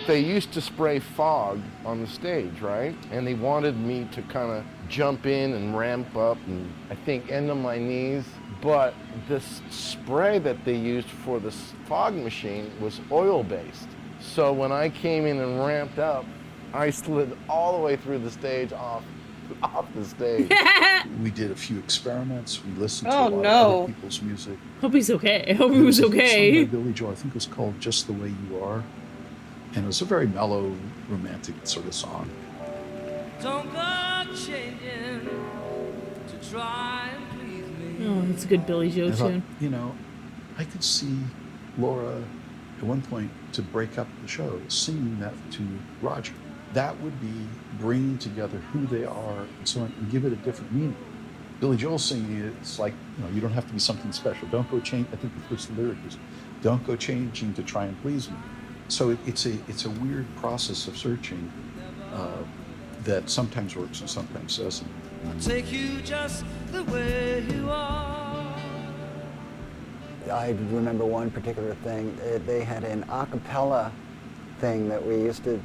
They used to spray fog on the stage, right? And they wanted me to kind of jump in and ramp up and I think end on my knees. But this spray that they used for the fog machine was oil-based. So when I came in and ramped up, I slid all the way through the stage off the stage. We did a few experiments. We listened to Oh, a lot no. of other people's music. Hope he's okay. I hope he was There a song okay. by Billy Joel, I think it was called Just the Way You Are. And it was a very mellow, romantic sort of song. Don't go changing to try and please me. Oh, that's a good Billy Joel I thought, tune. I could see Laura at one point to break up the show singing that to Roger. That would be bringing together who they are and so on and give it a different meaning. Billy Joel singing it, it's like, you don't have to be something special. Don't go change. I think the first lyric is, don't go changing to try and please me. So it's a weird process of searching that sometimes works and sometimes doesn't. I'll take you just the way you are. I remember one particular thing. They had an a cappella thing that we used to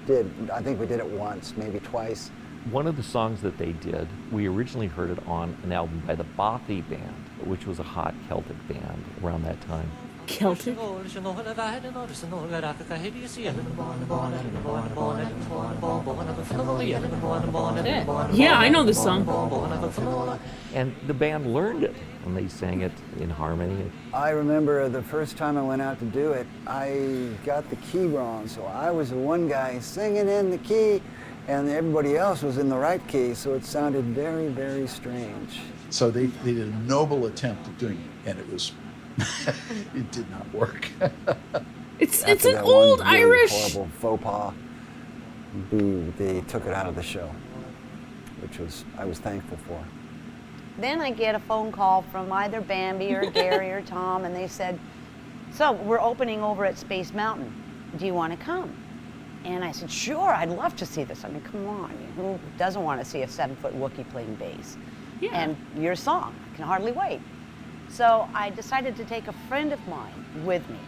did. I think we did it once, maybe twice. One of the songs that they did, we originally heard it on an album by the Bothy Band, which was a hot Celtic band around that time. Celtic? Yeah, I know this song. And the band learned it, and they sang it in harmony. I remember the first time I went out to do it, I got the key wrong, so I was the one guy singing in the key, and everybody else was in the right key, so it sounded very, very strange. So they did a noble attempt at doing it, and it was, it did not work. It's After an that old one really Irish. horrible faux pas, they took it out of the show, which I was thankful for. Then I get a phone call from either Bambi or Gary or Tom, and they said, so we're opening over at Space Mountain. Do you want to come? And I said, sure, I'd love to see this. I mean, come on, who doesn't want to see a 7-foot Wookiee playing bass? Yeah. And your song, I can hardly wait. So I decided to take a friend of mine with me.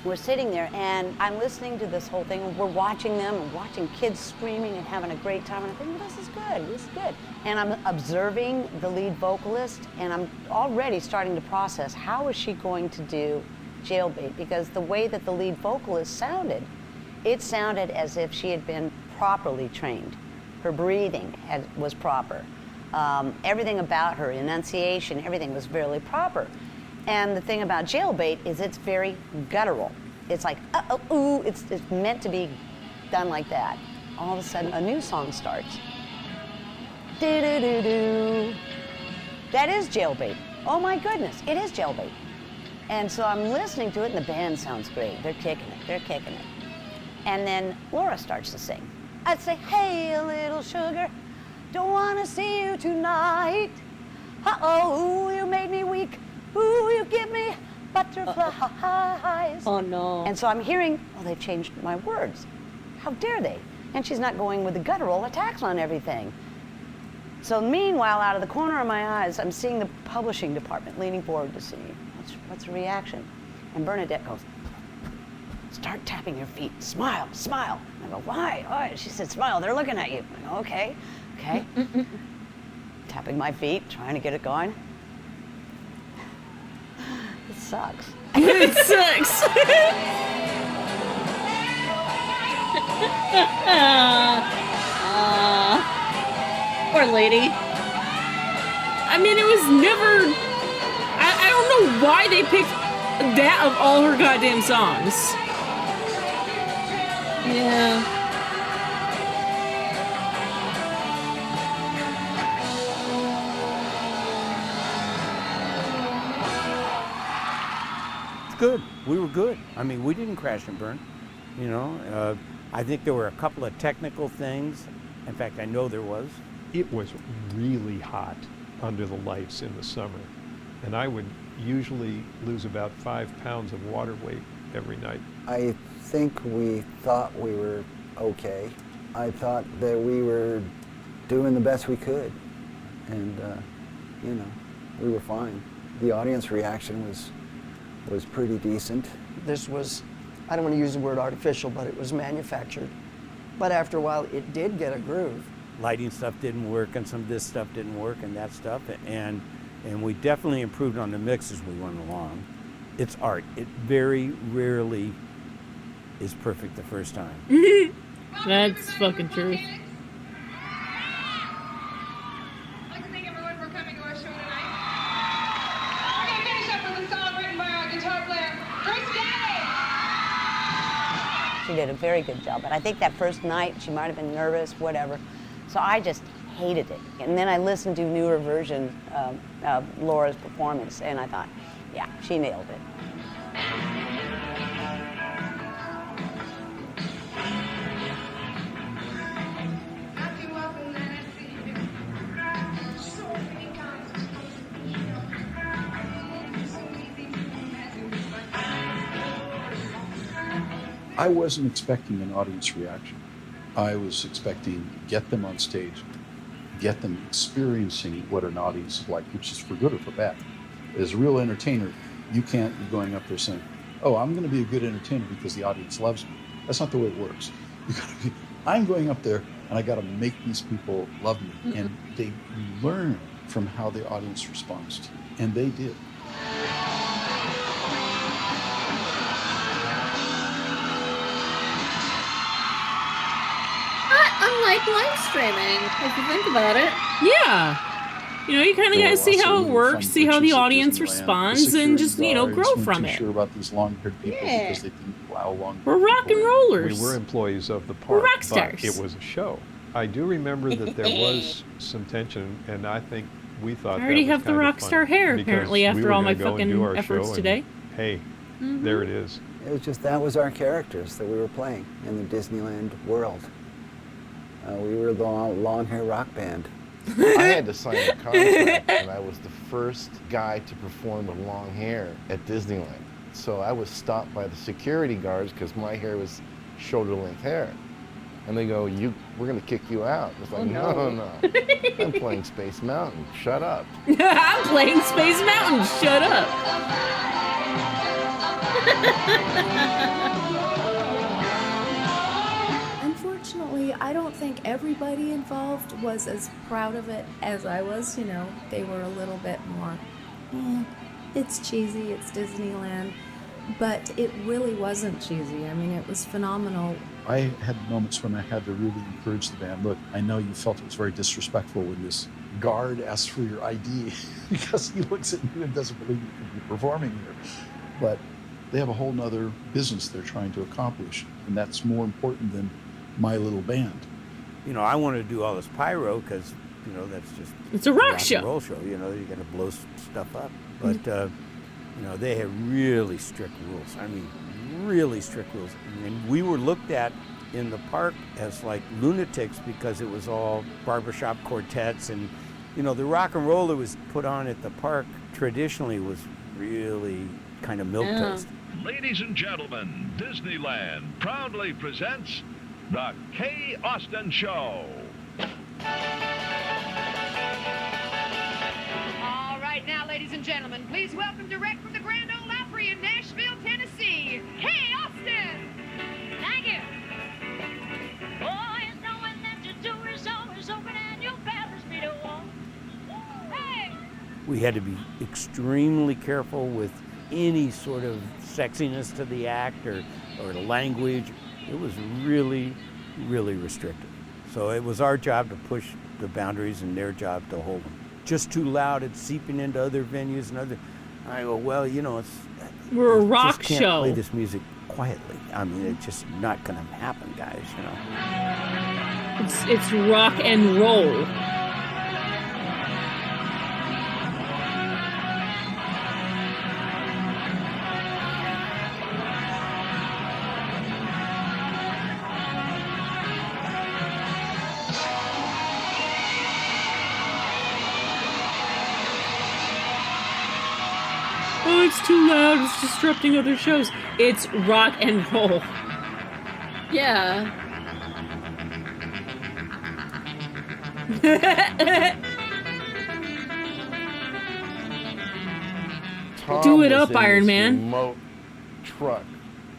We're sitting there, and I'm listening to this whole thing, and we're watching them, and watching kids screaming and having a great time, and I think, well, this is good, this is good. And I'm observing the lead vocalist, and I'm already starting to process, how is she going to do Jailbait? Because the way that the lead vocalist sounded, it sounded as if she had been properly trained. Her breathing was proper. Everything about her, enunciation, everything was very proper. And the thing about Jailbait is it's very guttural. It's like, uh-oh, ooh, it's meant to be done like that. All of a sudden, a new song starts. Do-do-do-do. That is Jailbait. Oh my goodness, it is Jailbait. And so I'm listening to it, and the band sounds great. They're kicking it, they're kicking it. And then Laura starts to sing. I'd say, hey, little sugar, don't wanna see you tonight. Uh-oh, you made me weak. Ooh, you give me butterflies. Oh no. And so I'm hearing, oh, they've changed my words. How dare they? And she's not going with the guttural attacks on everything. So meanwhile, out of the corner of my eyes, I'm seeing the publishing department leaning forward to see what's the reaction. And Bernadette goes, start tapping your feet, smile, smile. I go, why? Why? She said, smile, they're looking at you. I go, okay, okay. Tapping my feet, trying to get it going. It sucks. It sucks. Poor lady. I mean, it was never... I don't know why they picked that of all her goddamn songs. Yeah. Good. We were good. I mean, we didn't crash and burn. You know, I think there were a couple of technical things. In fact, I know there was. It was really hot under the lights in the summer, and I would usually lose about 5 pounds of water weight every night. I think we thought we were okay. I thought that we were doing the best we could, and you know, we were fine. The audience reaction was pretty decent. This was, I don't want to use the word artificial, but it was manufactured. But after a while, it did get a groove. Lighting stuff didn't work, and some of this stuff didn't work, and that stuff, and we definitely improved on the mix as we went along. It's art. It very rarely is perfect the first time. That's fucking true. I'd like to thank everyone for coming to our show tonight. We're going to finish up with a song written by our guitar player, Chris Galley. She did a very good job, but I think that first night she might have been nervous, whatever. So I just hated it. And then I listened to newer versions of Laura's performance, and I thought, yeah, she nailed it. I wasn't expecting an audience reaction. I was expecting get them on stage, get them experiencing what an audience is like, which is for good or for bad. As a real entertainer, you can't be going up there saying, oh, I'm going to be a good entertainer because the audience loves me. That's not the way it works. You got to be, I'm going up there and I got to make these people love me. Mm-hmm. And they learn from how the audience responds to you. And they did. Unlike live streaming, if you think about it. Yeah. You know, you kind of got to see how it works, see how the audience responds, and just, you know, grow from it. Sure about these long-haired people because they didn't allow long. We're rock and rollers. We were employees of the park. We're rock stars. But it was a show. I do remember that there was some tension, and I think we thought I already that was have the rock star hair, apparently, after all my fucking efforts today. Hey, there it is. It was just, that was our characters that we were playing in the Disneyland world. We were the long hair rock band. I had to sign a contract, and I was the first guy to perform with long hair at Disneyland. So I was stopped by the security guards because my hair was shoulder-length hair. And they go, we're going to kick you out. It's like, no. I'm playing Space Mountain. Shut up. I'm playing Space Mountain. Shut up. think everybody involved was as proud of it as I was. You know, they were a little bit more, it's cheesy, it's Disneyland. But it really wasn't cheesy. I mean, it was phenomenal. I had moments when I had to really encourage the band. Look, I know you felt it was very disrespectful when this guard asks for your ID because he looks at you and doesn't believe you could be performing here. But they have a whole nother business they're trying to accomplish, and that's more important than my little band. You know, I wanted to do all this pyro because, you know, that's just... It's a rock and roll show, you know, you got to blow stuff up. But, you know, they had really strict rules. I mean, really strict rules. And we were looked at in the park as like lunatics because it was all barbershop quartets. And, you know, the rock and roll that was put on at the park traditionally was really kind of milquetoast. Ladies and gentlemen, Disneyland proudly presents the Kay Austin Show. All right, now, ladies and gentlemen, please welcome direct from the Grand Ole Opry in Nashville, Tennessee, Kay Austin. Thank you. Boys, knowing that your door is always open and your batteries be the one. Hey! We had to be extremely careful with any sort of sexiness to the act or the language. It was really, really restricted. So it was our job to push the boundaries and their job to hold them. Just too loud, it's seeping into other venues and other... I go, well, you know, we're a rock just can't show. Play this music quietly. I mean, it's just not going to happen, guys, you know. It's rock and roll. Oh, it's too loud, it's disrupting other shows. It's rock and roll. Yeah. Tom Do it was up, in Iron this Man. remote truck,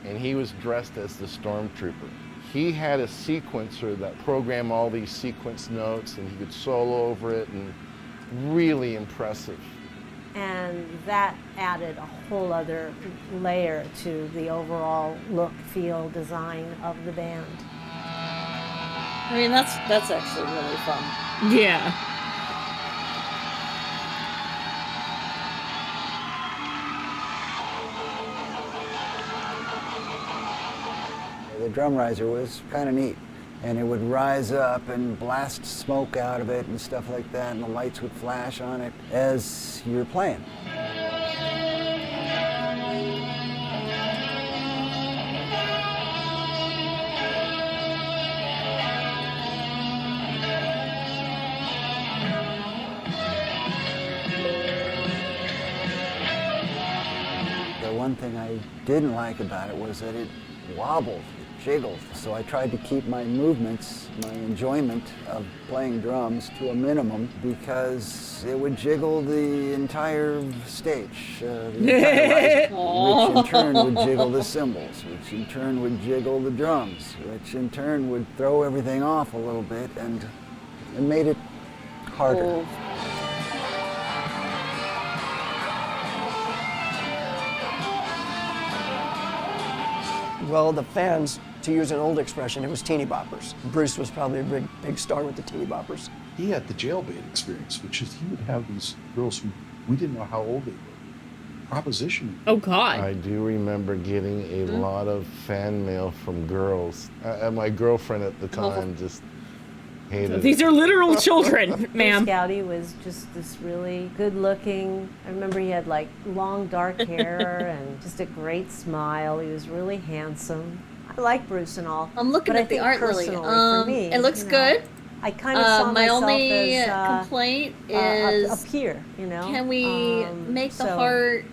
and he was dressed as the stormtrooper. He had a sequencer that programmed all these sequence notes, and he could solo over it, and really impressive. And that added a whole other layer to the overall look, feel, design of the band. I mean, that's actually really fun. Yeah. The drum riser was kind of neat, and it would rise up and blast smoke out of it and stuff like that, and the lights would flash on it as you're playing. The one thing I didn't like about it was that it wobbled, it jiggled. So I tried to keep my movements, my enjoyment of playing drums to a minimum because it would jiggle the entire stage, the entire light, which in turn would jiggle the cymbals, which in turn would jiggle the drums, which in turn would throw everything off a little bit, and it made it harder. Oh. Well, the fans, to use an old expression, it was teeny boppers. Bruce was probably a big star with the teeny boppers. He had the jailbait experience, which is he would have these girls who we didn't know how old they were propositioning. Oh, God. I do remember getting a lot of fan mail from girls. My girlfriend at the time just hated it. These are literal children, ma'am. Scouty was just this really good-looking. I remember he had like long dark hair and just a great smile. He was really handsome. I like Bruce and all. I'm looking but at I the think art, Lily. personally, for me, It looks good. I kind of saw my myself only as complaint a is peer, you know. Can we make the so heart?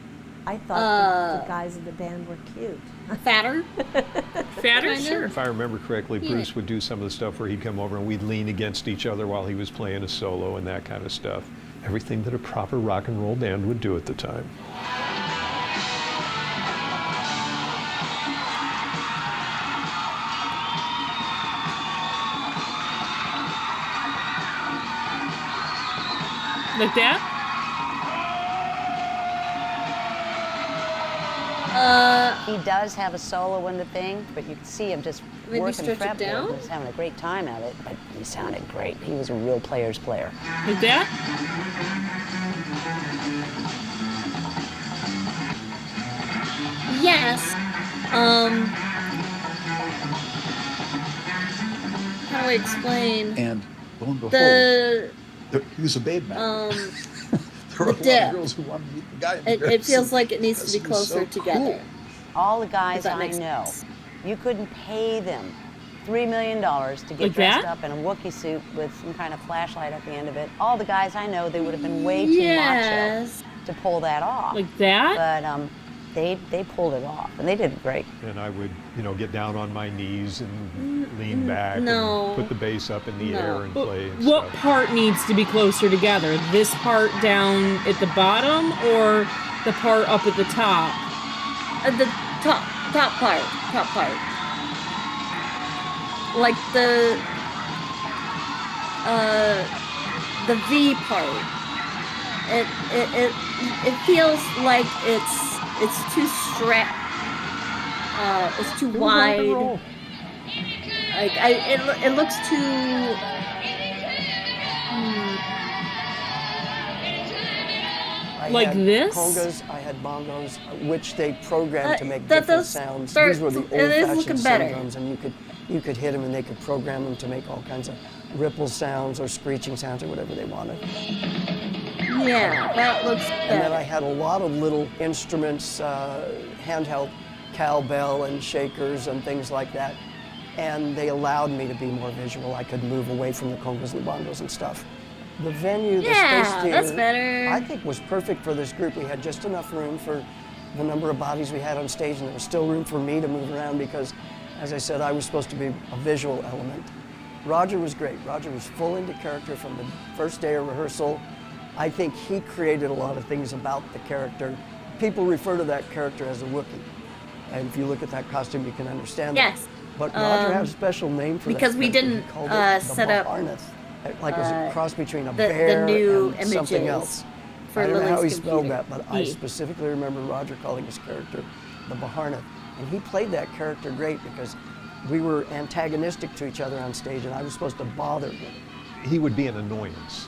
I thought the guys in the band were cute. Fatter? Fatter, sure. If I remember correctly, Bruce would do some of the stuff where he'd come over and we'd lean against each other while he was playing a solo and that kind of stuff. Everything that a proper rock and roll band would do at the time. Like that? He does have a solo in the thing, but you can see him just Maybe working stretch it fretboard. down? He's having a great time at it, but he sounded great. He was a real player's player. Like that? Yes. How do I explain? And lo and behold, he was a babe man. There were a lot of girls who wanted to meet the guy. In the It feels dress like it needs to be because he was closer so together. cool. All the guys If that I makes know, you couldn't pay them $3 million to get Like dressed that? up in a Wookiee suit with some kind of flashlight at the end of it. All the guys I know, they would have been way too Yes. macho to pull that off. Like that? But they pulled it off, and they did great. And I would, get down on my knees and lean back no. and put the bass up in the air and play and What stuff. part needs to be closer together? This part down at the bottom or the part up at the top? The top part. Like the V part. It feels like it's too it's too wide. Like it looks too. I Like had this? congas, I had bongos, which they programmed to make that different those sounds. start- These were the it is looking old-fashioned better. drums, and you could hit them, and they could program them to make all kinds of ripple sounds or screeching sounds or whatever they wanted. Yeah, that looks And then better. I had a lot of little instruments, handheld cowbell and shakers and things like that. And they allowed me to be more visual. I could move away from the congas and bongos and stuff. The venue, the Yeah, Space Theater, that's better. I think was perfect for this group. We had just enough room for the number of bodies we had on stage, and there was still room for me to move around because, as I said, I was supposed to be a visual element. Roger was great. Roger was full into character from the first day of rehearsal. I think he created a lot of things about the character. People refer to that character as a Wookiee. And if you look at that costume, you can understand Yes. that. But Roger had a special name for because that we character. didn't He called it the set up Baharnath. Like it was a cross between a the bear new and something images else. for I don't know how he Lily's spelled computer. that, but I specifically remember Roger calling his character the Baharnath. And he played that character great because we were antagonistic to each other on stage, and I was supposed to bother him. He would be an annoyance,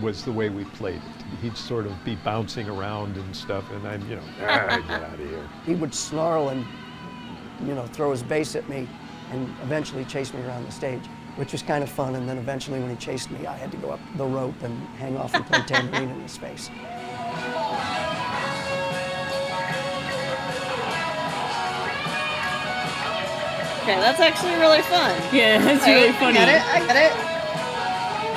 was the way we played it. He'd sort of be bouncing around and stuff, and I'd, get out of here. He would snarl and, throw his bass at me and eventually chase me around the stage, which was kind of fun. And then eventually when he chased me, I had to go up the rope and hang off and play tambourine in his face. Okay, that's actually really fun. Yeah, that's really funny. I get it.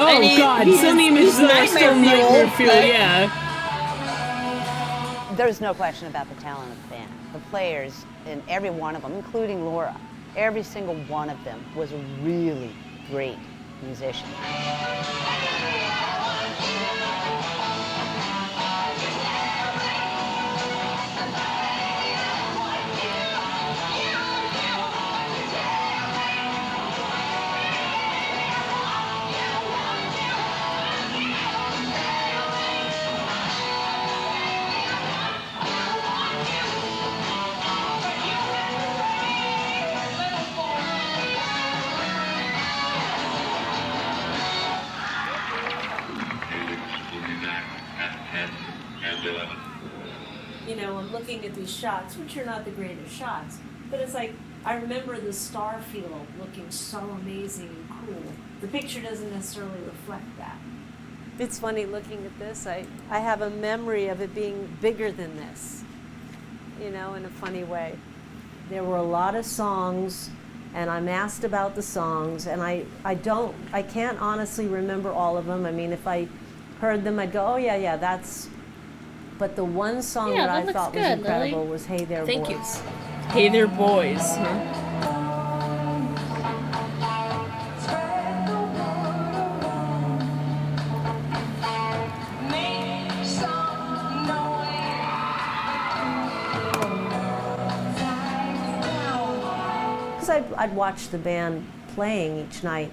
Oh And God, he's some images are nightmare still fuel, nightmare fuel, but- yeah. There's no question about the talent of the band. The players, and every one of them, including Laura, every single one of them was a really great musician. I'm looking at these shots, which are not the greatest shots, but it's like, I remember the star field looking so amazing and cool. The picture doesn't necessarily reflect that. It's funny looking at this. I have a memory of it being bigger than this, in a funny way. There were a lot of songs, and I'm asked about the songs, and I can't honestly remember all of them. I mean, if I heard them, I'd go, oh yeah, that's... But the one song Yeah, that I that thought looks was good, incredible Lily. was Hey There, Thank Boys. you. Hey There, Boys. Huh? Because I'd watch the band playing each night,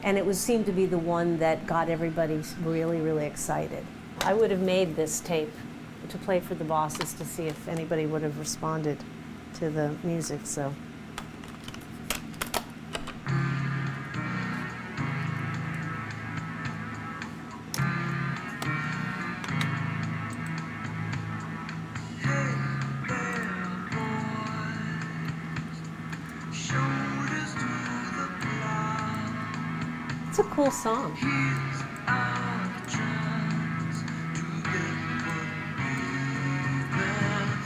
and it seemed to be the one that got everybody really, really excited. I would have made this tape to play for the bosses to see if anybody would have responded to the music, so. It's a cool song.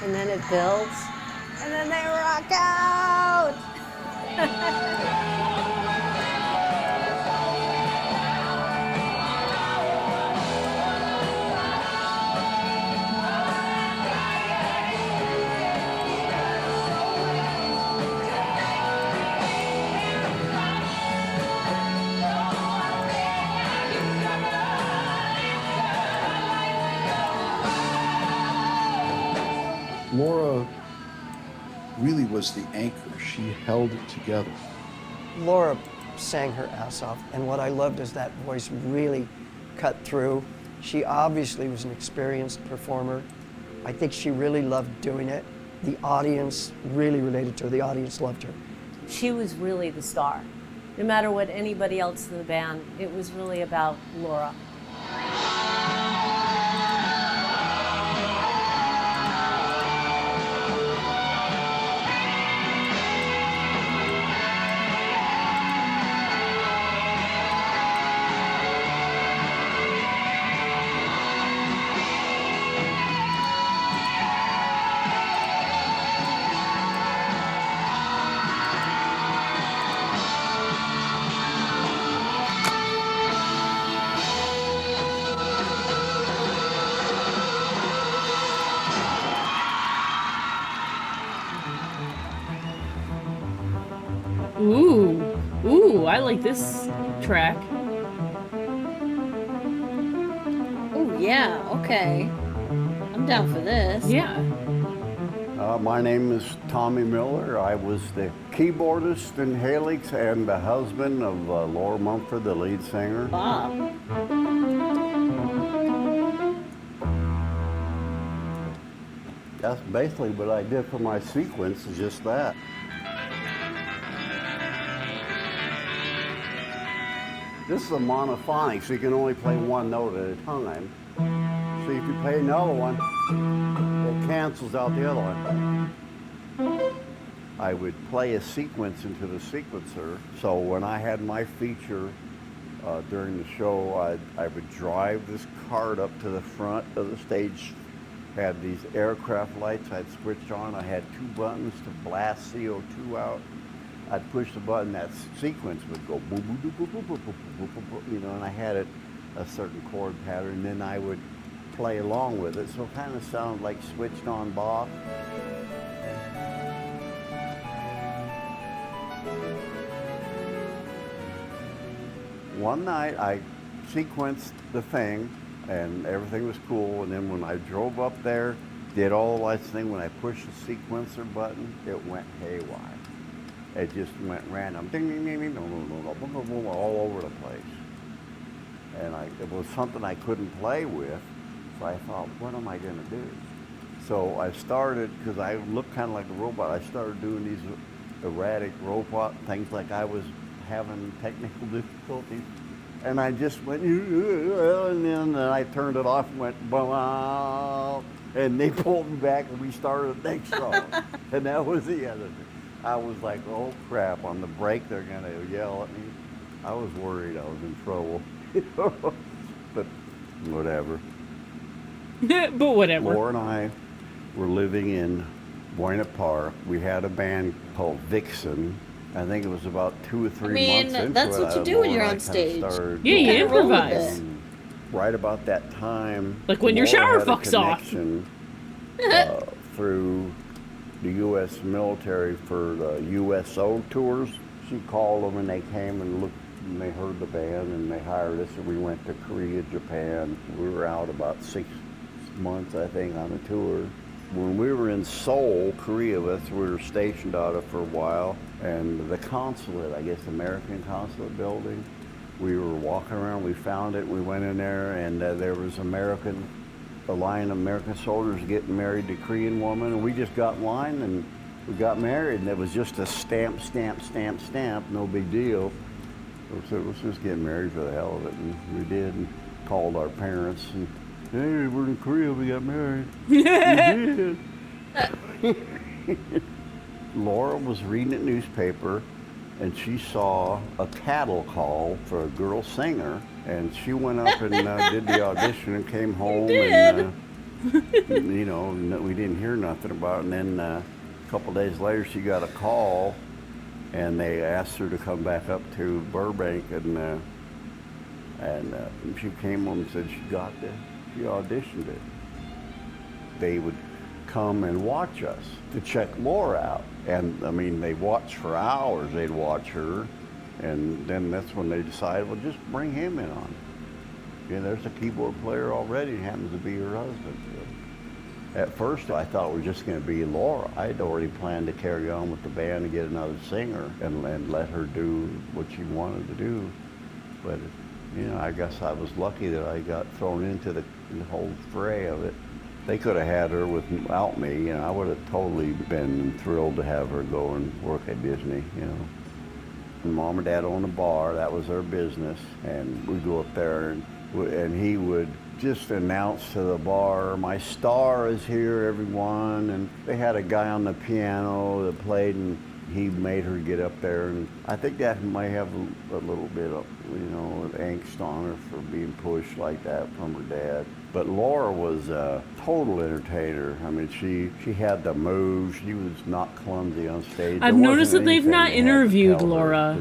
And then it builds, and then they rock out. Laura really was the anchor. She held it together. Laura sang her ass off, and what I loved is that voice really cut through. She obviously was an experienced performer. I think she really loved doing it. The audience really related to her. The audience loved her. She was really the star. No matter what anybody else in the band, it was really about Laura. Ooh, I like this track. Oh yeah, okay. I'm down for this. Yeah. My name is Tommy Miller. I was the keyboardist in Halix and the husband of Laura Mumford, the lead singer. Bob. That's basically what I did for my sequence, is just that. This is a monophonic, so you can only play one note at a time. So if you play another one, it cancels out the other one. I would play a sequence into the sequencer, so when I had my feature during the show, I would drive this cart up to the front of the stage, had these aircraft lights I'd switch on. I had 2 buttons to blast CO2 out. I'd push the button, that sequence would go boop, boop, boop, boop, boop, boop, boop, boop, boop, you know, and I had it a certain chord pattern, and then I would play along with it, so it kind of sounded like switched on Bach. One night I sequenced the thing, and everything was cool, and then when I drove up there, did all the lights thing, when I pushed the sequencer button, it went haywire. It just went random, ding, ding, ding, ding, all over the place. And it was something I couldn't play with, so I thought, what am I gonna do? So I started, because I looked kind of like a robot, I started doing these erratic robot things, like I was having technical difficulties. And I just went, and then I turned it off and went, bah, and they pulled me back and we started the next song. And that was the end of it. I was like, oh crap, on the break they're gonna yell at me. I was worried I was in trouble. But whatever. But whatever. Laura and I were living in Buena Park. We had a band called Vixen. I think it was about 2 or 3 months into it. That's what you do when you're on stage. Yeah, you improvise. Right about that time, like when your shower fucks off. Through the U.S. military for the USO tours. She called them and they came and looked and they heard the band and they hired us, and we went to Korea, Japan. We were out about 6 months, I think, on a tour. When we were in Seoul, Korea, we were stationed out of for a while, and the consulate, I guess the American consulate building, We were walking around, we found it, we went in there, and there was a line of American soldiers getting married to Korean woman, and we just got in line and we got married, and it was just a stamp, no big deal. We said, let's just get married for the hell of it, and we did, and called our parents, and hey, we're in Korea, we got married. We did. Laura was reading a newspaper, and she saw a cattle call for a girl singer, and she went up and did the audition and came home, and you know, we didn't hear nothing about it. And then a couple days later, she got a call, and they asked her to come back up to Burbank, and she came home and said she auditioned it. They would come and watch us to check Laura out. And I mean, they watched for hours, they'd watch her. And then that's when they decided, well, just bring him in on it. Yeah, there's a keyboard player already, it happens to be her husband. At first, I thought it was just going to be Laura. I had already planned to carry on with the band and get another singer and let her do what she wanted to do. But, you know, I guess I was lucky that I got thrown into the whole fray of it. They could have had her without me, and I would have totally been thrilled to have her go and work at Disney, you know. And Mom and Dad owned a bar, that was their business, and we'd go up there, and he would just announce to the bar, my star is here, everyone, and they had a guy on the piano that played, and he made her get up there, and I think that might have a little bit of, you know, angst on her for being pushed like that from her dad. But Laura was a total entertainer. I mean, she had the moves. She was not clumsy on stage. I've noticed that they've not interviewed Laura.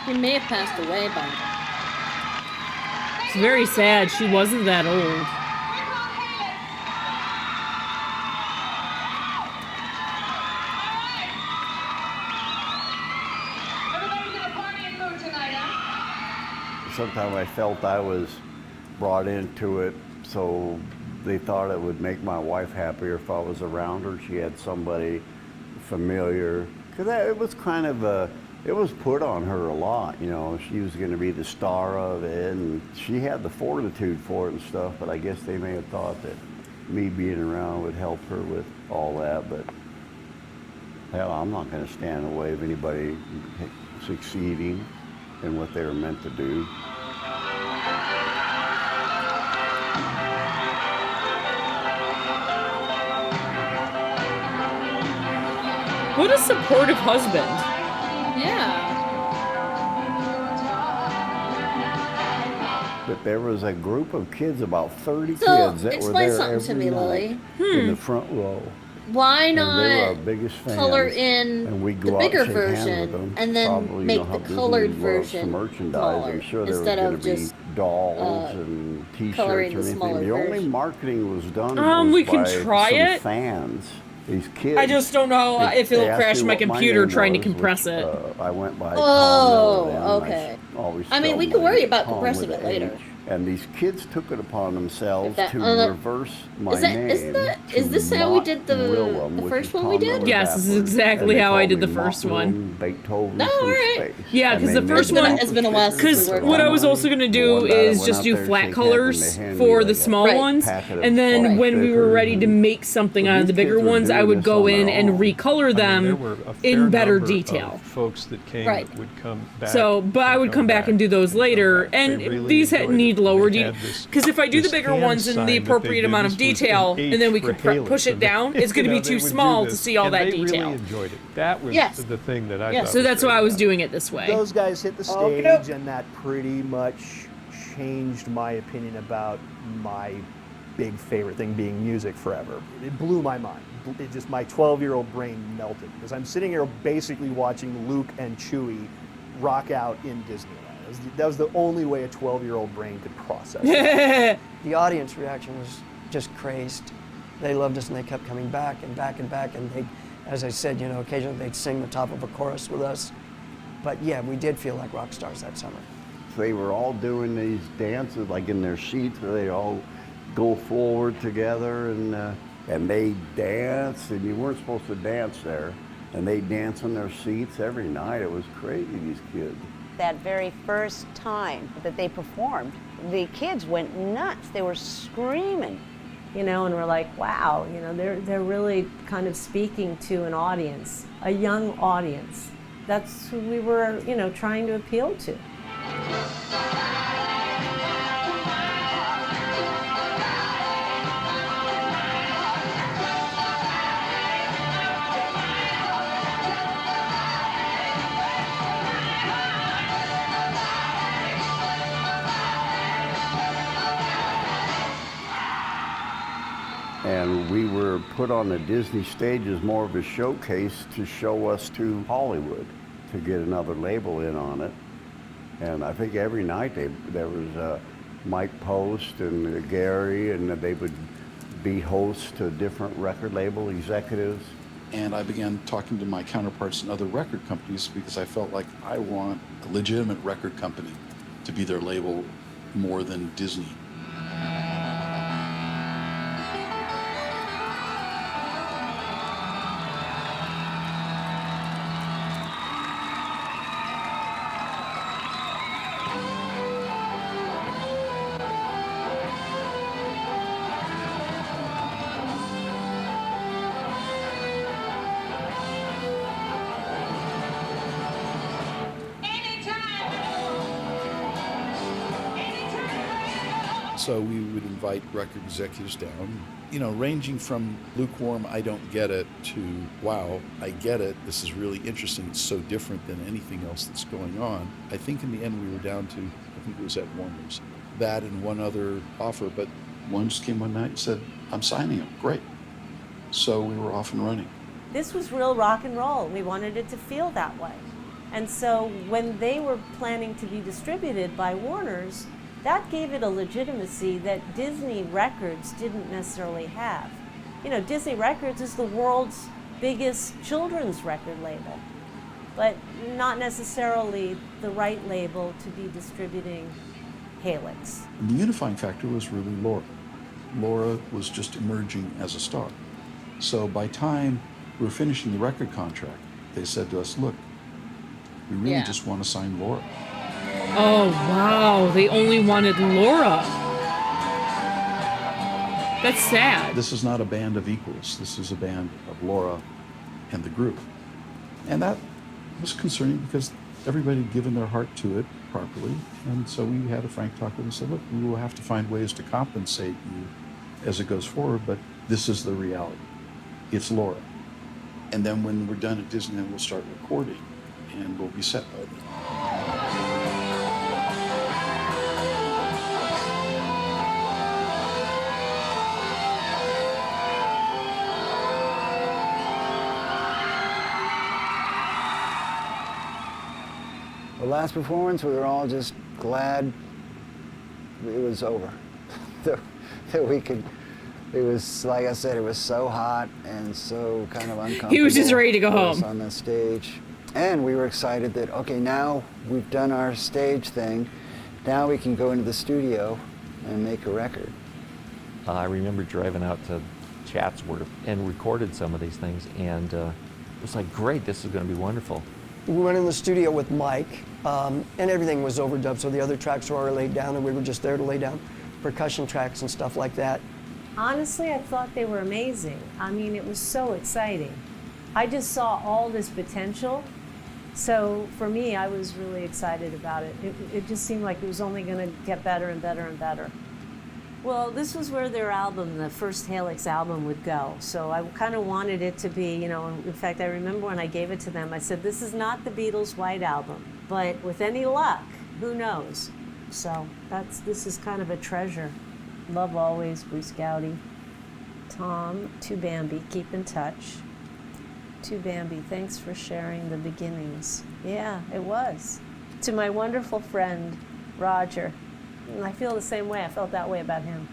He may have passed away by now. It's very sad. She wasn't that old. Sometimes I felt I was brought into it, so they thought it would make my wife happier if I was around her. She had somebody familiar, because it was kind of it was put on her a lot, you know. She was going to be the star of it, and she had the fortitude for it and stuff, but I guess they may have thought that me being around would help her with all that, but hell, I'm not going to stand in the way of anybody succeeding in what they were meant to do. What a supportive husband. Yeah. But there was a group of kids, about 30 So, kids, that were explain there something every to me, night Lily. in the front row. Why And they were not our biggest fans. color in And we'd the go out and bigger shake hands with version them. and then Probably, make you know, how the Disney colored loves version the merchandise. smaller, I'm sure there was instead going of to be just, dolls and T-shirts or coloring the anything. smaller The only version. marketing was done We was can by try some it. fans. These kids. I just don't know if they it'll asked crash me my what computer name trying to was, compress which, it. I went by Oh, Tom Miller then, and okay. always I mean, we spelled could worry my about Tom compressing with it a later. H. And these kids took it upon themselves That- to reverse my is that- name. isn't that- to is this how we mock did the Willem, which first is one we Tom did? Miller Yes, this is backwards. exactly And they how I called did the me first Mock one. Willem, Beethoven No, from all right. space. Yeah, And because they the made first the one. It's been a while since Because we worked what on I was it. also gonna The do one that I is went just out do there and flat shake hands and colors they handed for me the like a small ones, packet of and then salt when we were stickers ready to and- make something But out of the these bigger kids were ones, I doing would this go on in their and own. recolor There them were a fair in better number detail. of folks that came Right. that would come back. So, but I would come back and do those later, and really these enjoyed need it. lower They detail. had this- Because if I do the this bigger hand ones in sign the that they appropriate did. amount of This was detail, an and then we H for can push Halix, it and down, it's going to you be know, they too would do small to this, see all and that they detail. really enjoyed it. That was Yes. the thing that I Yes. thought So was that's great why I was about it. doing it this way. Those guys hit the stage, Okey-doke. and that pretty much changed my opinion about my big favorite thing being music forever. It blew my mind. It just, my 12-year-old brain melted, because I'm sitting here basically watching Luke and Chewie rock out in Disneyland. That was the only way a 12-year-old brain could process it. The audience reaction was just crazed. They loved us and they kept coming back and back and back. And they, as I said, you know, occasionally they'd sing the top of a chorus with us. But yeah, we did feel like rock stars that summer. They were all doing these dances, like in their seats, where they all go forward together, and they danced, and you weren't supposed to dance there. And they danced in their seats every night. It was crazy, these kids. That very first time that they performed, the kids went nuts. They were screaming. You know, and we're like, wow, you know, they're really kind of speaking to an audience, a young audience. That's who we were, you know, trying to appeal to. And we were put on the Disney stage as more of a showcase to show us to Hollywood, to get another label in on it. And I think every night there was Mike Post and Gary, and they would be hosts to different record label executives. And I began talking to my counterparts in other record companies because I felt like I want a legitimate record company to be their label more than Disney. So we would invite record executives down, you know, ranging from lukewarm, I don't get it, to, wow, I get it, this is really interesting, it's so different than anything else that's going on. I think in the end we were down to, I think it was at Warner's, that and one other offer, but one just came one night and said, I'm signing him, great. So we were off and running. This was real rock and roll. We wanted it to feel that way. And so when they were planning to be distributed by Warner's, that gave it a legitimacy that Disney Records didn't necessarily have. You know, Disney Records is the world's biggest children's record label, but not necessarily the right label to be distributing Helix. And the unifying factor was really Laura. Laura was just emerging as a star. So by time we were finishing the record contract, they said to us, look, we really just want to sign Laura. Oh, wow. They only wanted Laura. That's sad. This is not a band of equals. This is a band of Laura and the group. And that was concerning because everybody had given their heart to it properly. And so we had a frank talk with them and said, look, we will have to find ways to compensate you as it goes forward, but this is the reality. It's Laura. And then when we're done at Disneyland, we'll start recording and we'll be set by then. The last performance, we were all just glad it was over. that we could, it was, like I said, it was so hot and so kind of uncomfortable. He was just ready to go home. On the stage. And we were excited that, okay, now we've done our stage thing. Now we can go into the studio and make a record. I remember driving out to Chatsworth and recorded some of these things, and it was like, great, this is going to be wonderful. We went in the studio with Mike, and everything was overdubbed, so the other tracks were already laid down, and we were just there to lay down percussion tracks and stuff like that. Honestly, I thought they were amazing. I mean, it was so exciting. I just saw all this potential. So for me, I was really excited about it. It just seemed like it was only going to get better and better and better. Well, this was where their album, the first Helix album, would go. So I kind of wanted it to be, you know, in fact, I remember when I gave it to them, I said, this is not the Beatles' White Album, but with any luck, who knows? So this is kind of a treasure. Love always, Bruce Gowdy. Tom, to Bambi, keep in touch. To Bambi, thanks for sharing the beginnings. Yeah, it was. To my wonderful friend, Roger. I feel the same way. I felt that way about him.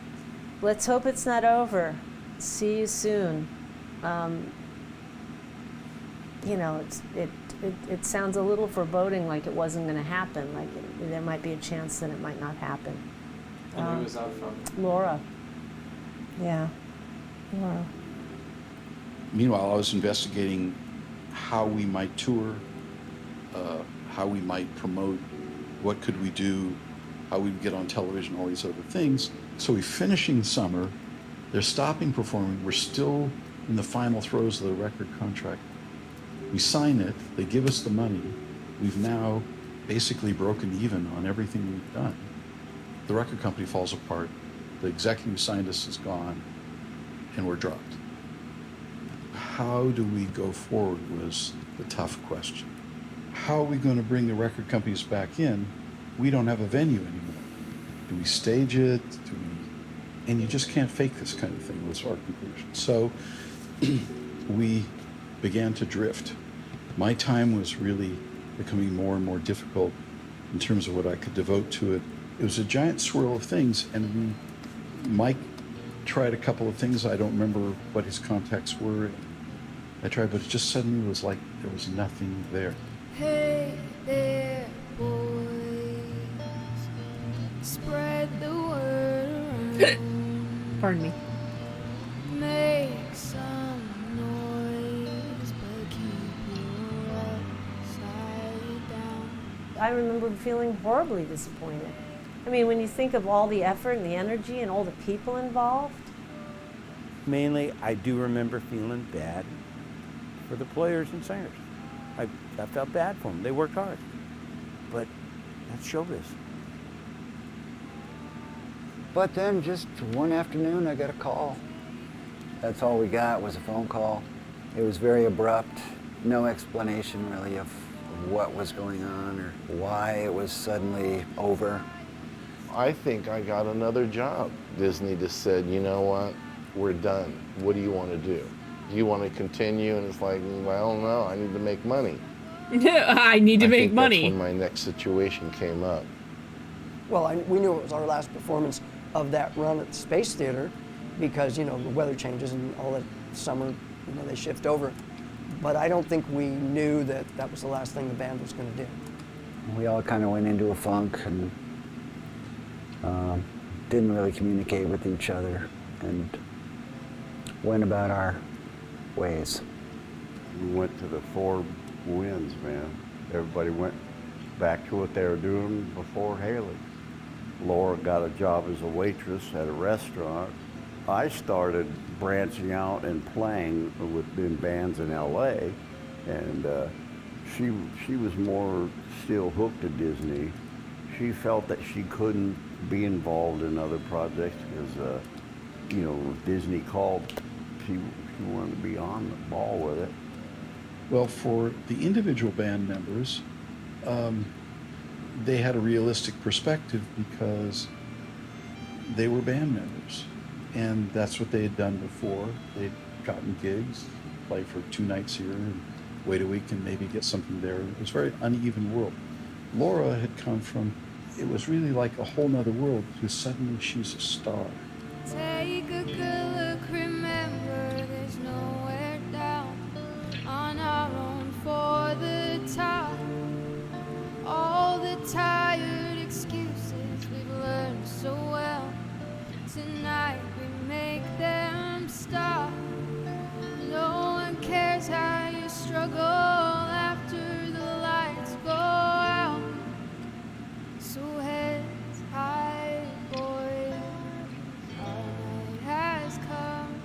Let's hope it's not over. See you soon. You know, it sounds a little foreboding, like it wasn't going to happen. Like there might be a chance that it might not happen. And who was that from? Laura. Yeah, Laura. Meanwhile, I was investigating how we might tour, how we might promote, what could we do, how we'd get on television, all these other things. So we're finishing summer, they're stopping performing, we're still in the final throes of the record contract. We sign it, they give us the money, we've now basically broken even on everything we've done. The record company falls apart, the executive who signed us is gone, and we're dropped. How do we go forward was the tough question. How are we going to bring the record companies back in? We don't have a venue anymore. Do we stage it? And you just can't fake this kind of thing, was our conclusion. So we began to drift. My time was really becoming more and more difficult in terms of what I could devote to it. It was a giant swirl of things, and Mike tried a couple of things. I don't remember what his contacts were. I tried, but it just suddenly was like there was nothing there. Hey there, boys, spread the word around. Pardon me. Make some noise, but keep your upside down. I remember feeling horribly disappointed. I mean, when you think of all the effort and the energy and all the people involved. Mainly, I do remember feeling bad for the players and singers. I felt bad for them. They worked hard. But that's showbiz. But then just one afternoon, I got a call. That's all we got was a phone call. It was very abrupt. No explanation really of what was going on or why it was suddenly over. I think I got another job. Disney just said, you know what, we're done. What do you want to do? Do you want to continue? And it's like, well, I don't know, I need to make money. I need to make money. That's when my next situation came up. Well, we knew it was our last performance of that run at the Space Theater because, you know, the weather changes and all that summer, you know, they shift over. But I don't think we knew that that was the last thing the band was going to do. We all kind of went into a funk and didn't really communicate with each other and went about our ways. We went to the four winds, man. Everybody went back to what they were doing before Haley. Laura got a job as a waitress at a restaurant. I started branching out and playing in bands in LA, and she was more still hooked to Disney. She felt that she couldn't be involved in other projects because, you know, if Disney called, she wanted to be on the ball with it. Well, for the individual band members, they had a realistic perspective because they were band members. And that's what they had done before. They'd gotten gigs, play for 2 nights here and wait a week and maybe get something there. It was a very uneven world. Laura had come from, it was really like a whole nother world because suddenly she's a star. Take a good look, remember there's nowhere down on our own for the top. All the tired excuses we've learned so well. Tonight we make them stop. No one cares how you struggle after the lights go out. So heads high, boys, our night has come.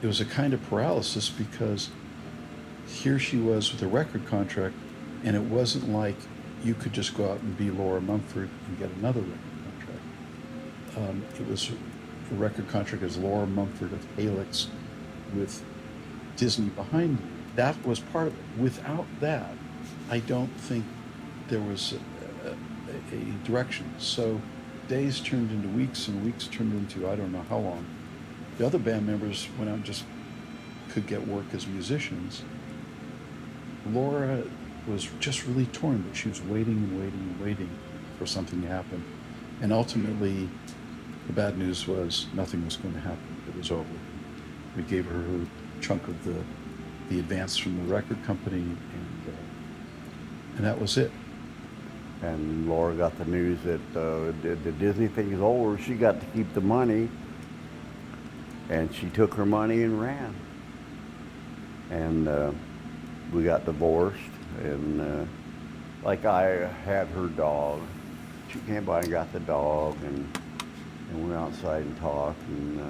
It was a kind of paralysis because here she was with a record contract, and it wasn't like you could just go out and be Laura Mumford and get another record contract. It was a record contract as Laura Mumford of Halix with Disney behind you. That was part of it. Without that, I don't think there was a direction. So days turned into weeks and weeks turned into I don't know how long. The other band members went out and just could get work as musicians. Laura was just really torn, but she was waiting and waiting and waiting for something to happen. And ultimately, the bad news was nothing was going to happen. It was over. We gave her her chunk of the advance from the record company, and that was it. And Laura got the news that the Disney thing is over. She got to keep the money, and she took her money and ran. And we got divorced, and Like I had her dog. She came by and got the dog, and went outside and talked, and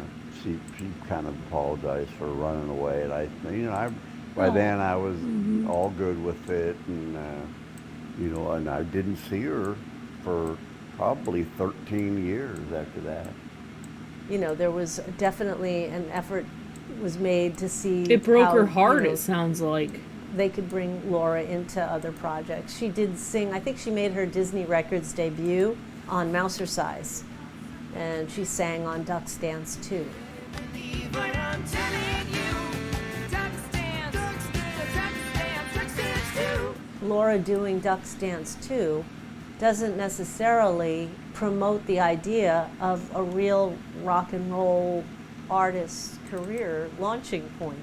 she kind of apologized for running away. And by then I was all good with it, and and I didn't see her for probably 13 years after that. There was definitely an effort was made to see. It broke how, her heart, it sounds like. They could bring Laura into other projects. She did sing, I think she made her Disney Records debut on Mousercise, and she sang on Ducks Dance 2. Laura doing Ducks Dance 2 doesn't necessarily promote the idea of a real rock and roll artist's career launching point,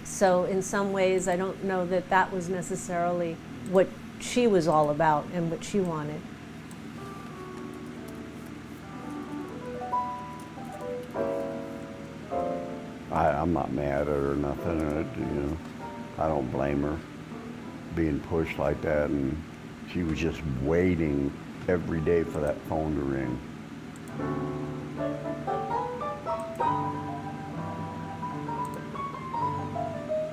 So in some ways, I don't know that that was necessarily what she was all about and what she wanted. I'm not mad at her or nothing. I don't blame her being pushed like that, and she was just waiting every day for that phone to ring.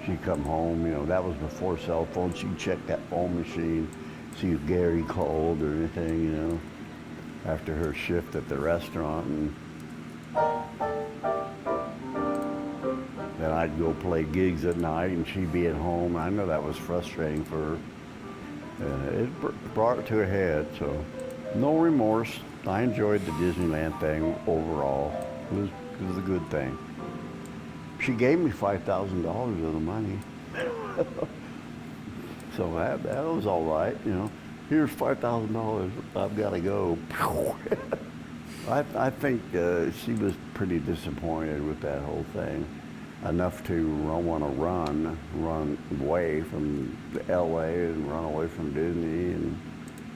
She'd come home, that was before cell phones. She'd check that phone machine, see if Gary called or anything, after her shift at the restaurant. And then I'd go play gigs at night and she'd be at home. I know that was frustrating for her. And it brought it to a head, so no remorse. I enjoyed the Disneyland thing overall. It was a good thing. She gave me $5,000 of the money. So that was all right, Here's $5,000, I've got to go. I think she was pretty disappointed with that whole thing. Enough to want to run away from LA and run away from Disney and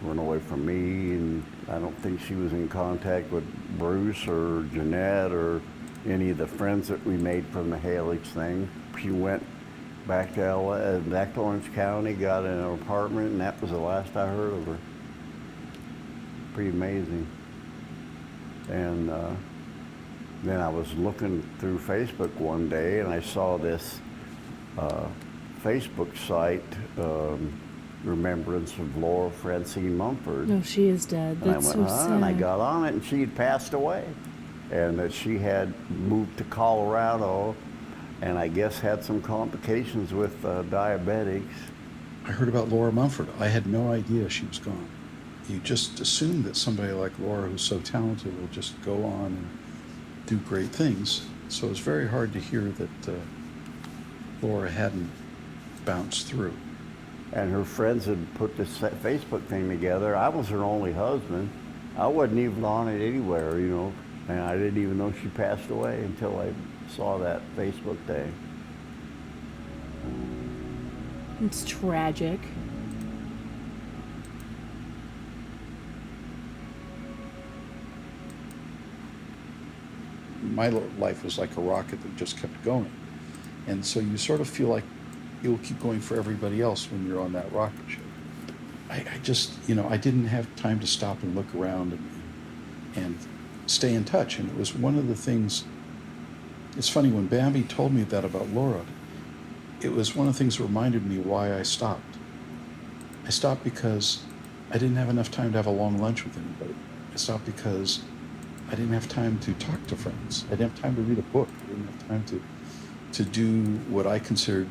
run away from me. And I don't think she was in contact with Bruce or Jeanette or any of the friends that we made from the Halix thing. She went back to LA, back to Orange County, got in an apartment, and that was the last I heard of her. Pretty amazing. And then I was looking through Facebook one day, and I saw this Facebook site, Remembrance of Laura Francine Mumford. No, she is dead. That's so sad. And I got on it, and she had passed away. And that she had moved to Colorado, and I guess had some complications with diabetics. I heard about Laura Mumford. I had no idea she was gone. You just assume that somebody like Laura, who's so talented, will just go on and do great things. So it's very hard to hear that Laura hadn't bounced through. And her friends had put this Facebook thing together. I was her only husband. I wasn't even on it anywhere, and I didn't even know she passed away until I saw that Facebook thing. It's tragic. My life was like a rocket that just kept going. And so you sort of feel like it will keep going for everybody else when you're on that rocket ship. I just, I didn't have time to stop and look around and stay in touch. And it was one of the things, it's funny, when Bambi told me that about Laura, it was one of the things that reminded me why I stopped. I stopped because I didn't have enough time to have a long lunch with anybody. I stopped because I didn't have time to talk to friends. I didn't have time to read a book. I didn't have time to do what I considered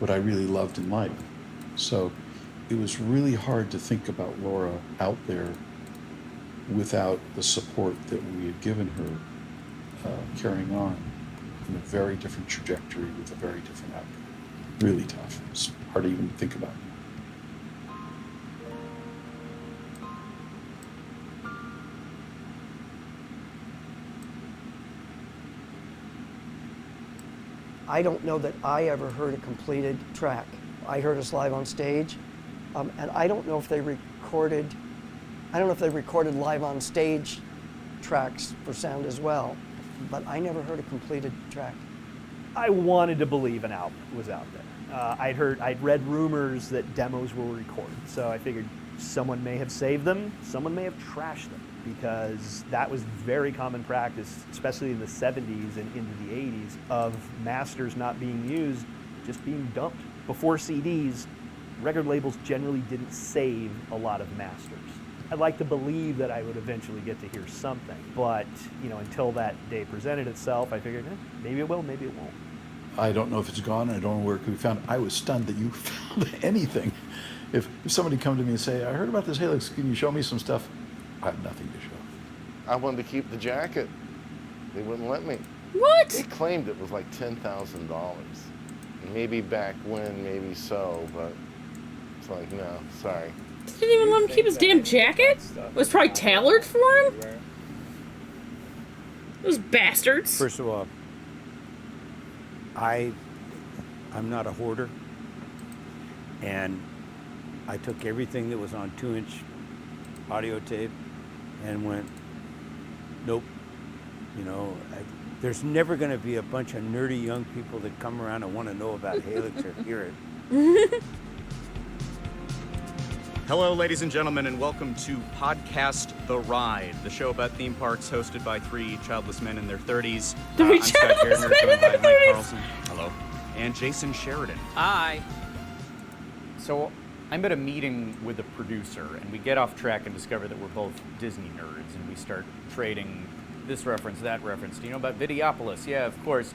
what I really loved in life. So it was really hard to think about Laura out there without the support that we had given her, carrying on in a very different trajectory with a very different outcome. Really tough. It's hard to even think about. I don't know that I ever heard a completed track. I heard us live on stage, and I don't know if they recorded live on stage tracks for sound as well, but I never heard a completed track. I wanted to believe an album was out there. I'd read rumors that demos were recorded, so I figured someone may have saved them, someone may have trashed them, because that was very common practice, especially in the 70s and into the 80s, of masters not being used, just being dumped. Before CDs, record labels generally didn't save a lot of masters. I'd like to believe that I would eventually get to hear something, but until that day presented itself, I figured maybe it will, maybe it won't. I don't know if it's gone. I don't know where it could be found. I was stunned that you found anything. If somebody come to me and say, I heard about this Helix, can you show me some stuff? I have nothing to show. I wanted to keep the jacket. They wouldn't let me. What? They claimed it was like $10,000. Maybe back when, maybe so, but it's like, no, sorry. Didn't even let him keep his damn jacket? It was probably tailored for him? Those bastards. First of all, I'm not a hoarder, and I took everything that was on 2-inch audio tape and went, nope. There's never going to be a bunch of nerdy young people that come around and want to know about Helix or hear it. Hello, ladies and gentlemen, and welcome to Podcast The Ride, the show about theme parks hosted by 3 childless men in their 30s. I'm Scott Gardner, joined by Mike Carlson. Hello. And Jason Sheridan. Hi. So I'm at a meeting with a producer, and we get off track and discover that we're both Disney nerds, and we start trading this reference, that reference. Do you know about Videopolis? Yeah, of course.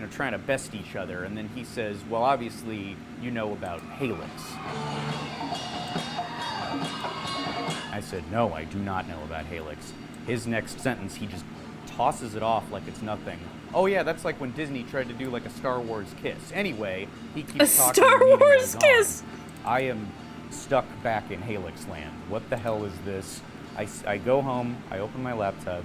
Trying to best each other. And then he says, well, obviously, you know about Helix. I said, no, I do not know about Helix. His next sentence, he just tosses it off like it's nothing. Oh yeah, that's like when Disney tried to do like a Star Wars kiss. Anyway, he keeps talking. A Star Wars kiss! I am stuck back in Helix land. What the hell is this? I go home, I open my laptop.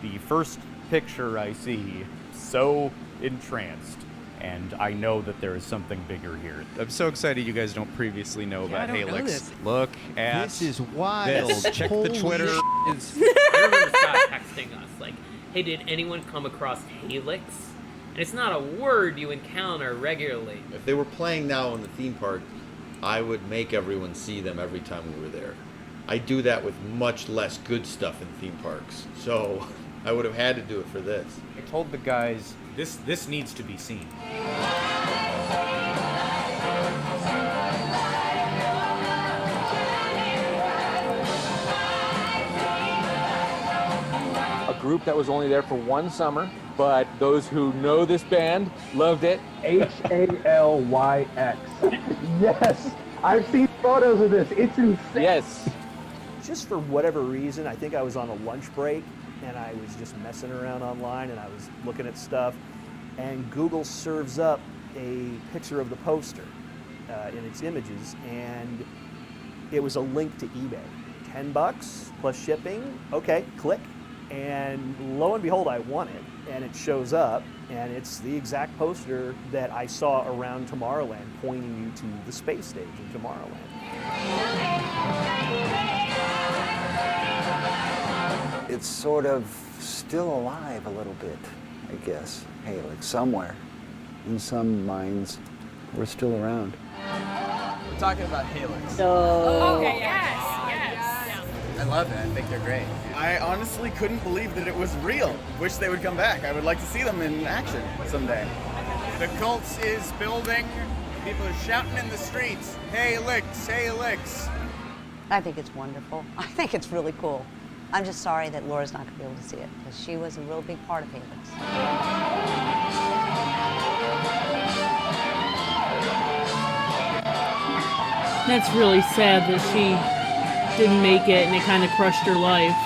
The first picture I see, so entranced. And I know that there is something bigger here. I'm so excited you guys don't previously know about Helix. Look at this. Is wild. This. Check the Twitter. I remember Scott texting us like, hey, did anyone come across Helix? And it's not a word you encounter regularly. If they were playing now in the theme park, I would make everyone see them every time we were there. I do that with much less good stuff in theme parks. So I would have had to do it for this. I told the guys, this needs to be seen. A group that was only there for one summer, but those who know this band loved it. Halyx. Yes, I've seen photos of this. It's insane. Yes. Just for whatever reason, I think I was on a lunch break and I was just messing around online and I was looking at stuff, and Google serves up a picture of the poster in its images, and it was a link to eBay. $10 plus shipping. Okay, click. And lo and behold, I won it, and it shows up, and it's the exact poster that I saw around Tomorrowland, pointing you to the space stage in Tomorrowland. It's sort of still alive a little bit, I guess, Helix, somewhere. In some minds, we're still around. We're talking about Helix. Okay, yes. I love it. I think they're great. I honestly couldn't believe that it was real. Wish they would come back. I would like to see them in action someday. The cult is building. People are shouting in the streets, Helix, Helix. I think it's wonderful. I think it's really cool. I'm just sorry that Laura's not going to be able to see it, because she was a real big part of Helix. That's really sad that she didn't make it and it kind of crushed her life.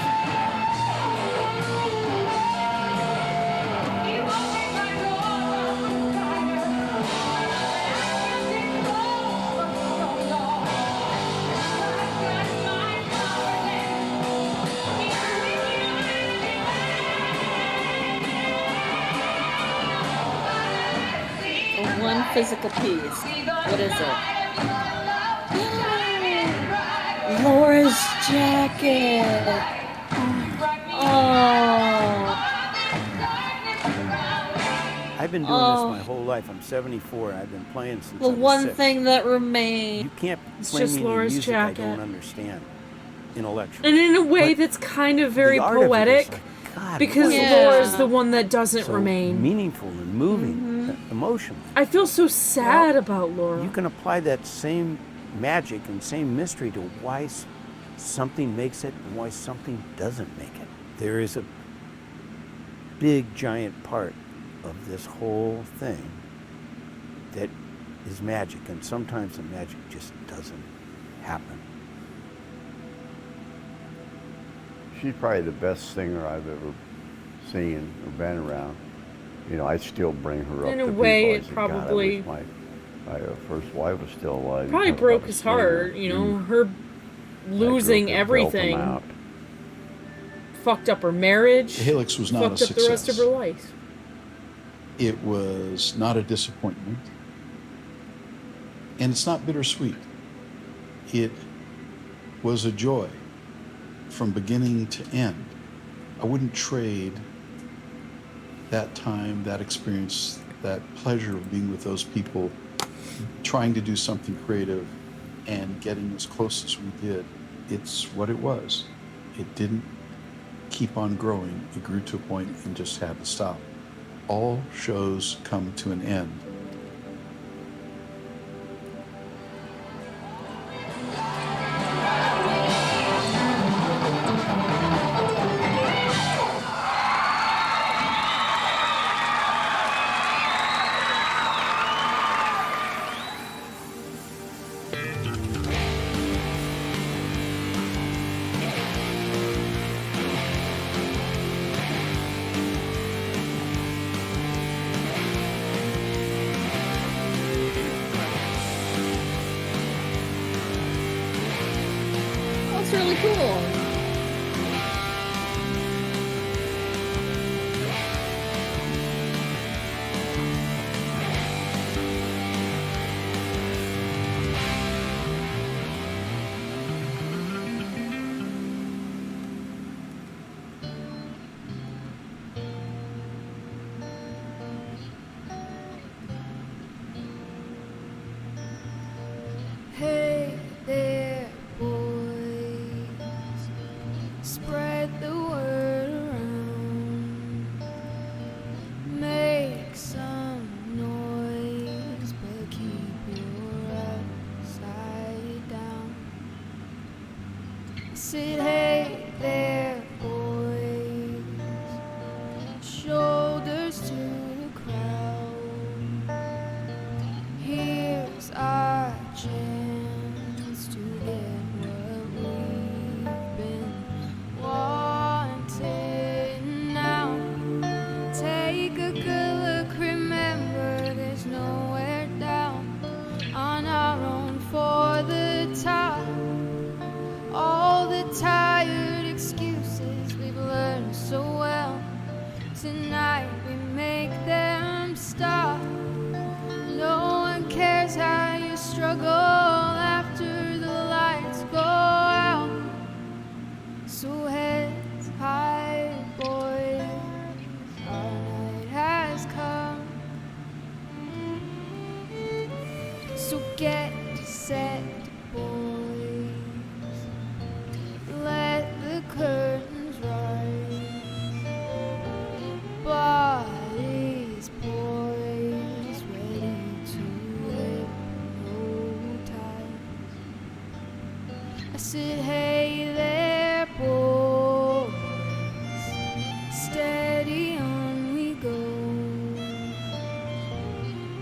One physical piece. What is it? Laura's jacket. Oh. I've been doing this my whole life. I'm 74, and I've been playing since The I was one 6. thing that remains. You can't It's play just me any Laura's music I jacket. don't understand intellectually. And in a way But that's kind of very the art of it is poetic, like, God, because what? Laura's the one that doesn't So remain. meaningful and moving, emotional. I feel so sad about Laura. You can apply that same magic and same mystery to why something makes it and why something doesn't make it. There is a big, giant part of this whole thing that is magic, and sometimes the magic just doesn't happen. She's probably the best singer I've ever seen or been around. You know, I still bring her up In to a people. way, I it said, God, probably- I wish my first wife was still alive. Probably Talk broke about a his singer. heart, you know, her losing I grew up to belt 'em everything. out. Fucked up her marriage. Helix was not a fucked up the rest of her success. life. It was not a disappointment. And it's not bittersweet. It was a joy from beginning to end. I wouldn't trade that time, that experience, that pleasure of being with those people, trying to do something creative and getting as close as we did. It's what it was. It didn't keep on growing. It grew to a point and just had to stop. All shows come to an end. That's really cool. Hey there, boys, spread the word around. Make some noise, but keep your upside down. I said, hey there, boys, shoulders to the crowd. Here's our chance to get what we've been wanting now. Take a good look, remember there's nowhere down. On our own for the top. All the tired excuses we've learned so well. Tonight we make them stop. No one cares how you struggle after the lights go out. So heads high, boys, our night has come. So get set, boys, let the curtains rise. Bodies poised, ready to hypnotize. I said, hey there, boys, steady on we go.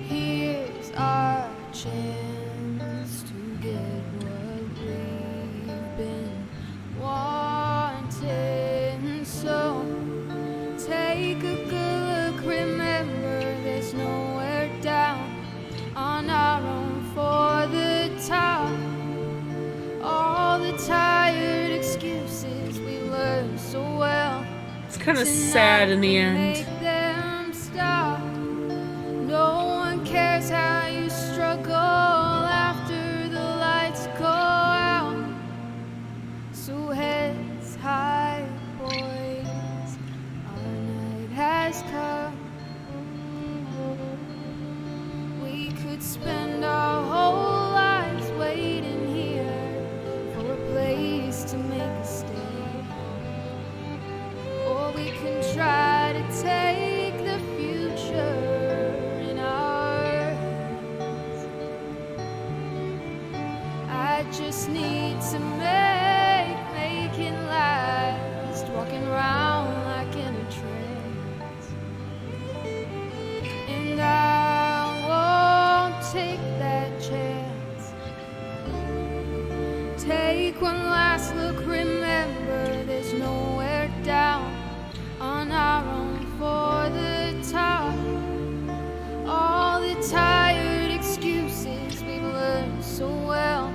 Here's our chance to get what we've been wanting. So take a good look, remember there's nowhere down. On our own for the top. All the tired excuses we learned so well. It's kind of sad in the end. Make them stop. No one cares how you struggle after the lights go out. So heads high, boys, our night has come. just need to make it last. Walking around like in a trance, and I won't take that chance. Take one last look, remember there's nowhere down, on our own for the top. All the tired excuses we've learned so well,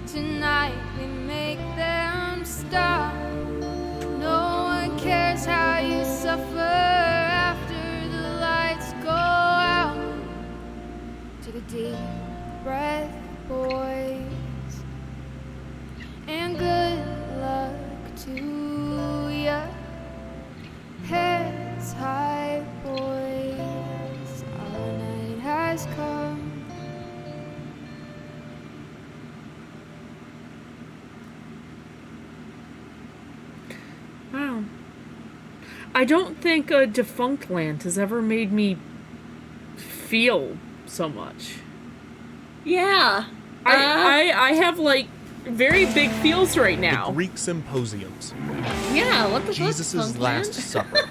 tonight we make them stop. No one cares how you suffer after the lights go out. Take a deep breath, boys, and good luck to ya. Heads high, boys, our night has come. Wow. I don't think a defunct land has ever made me feel so much. Yeah. I have like very big feels right now. The Greek symposiums. Yeah, what the Jesus' fuck, Last Supper.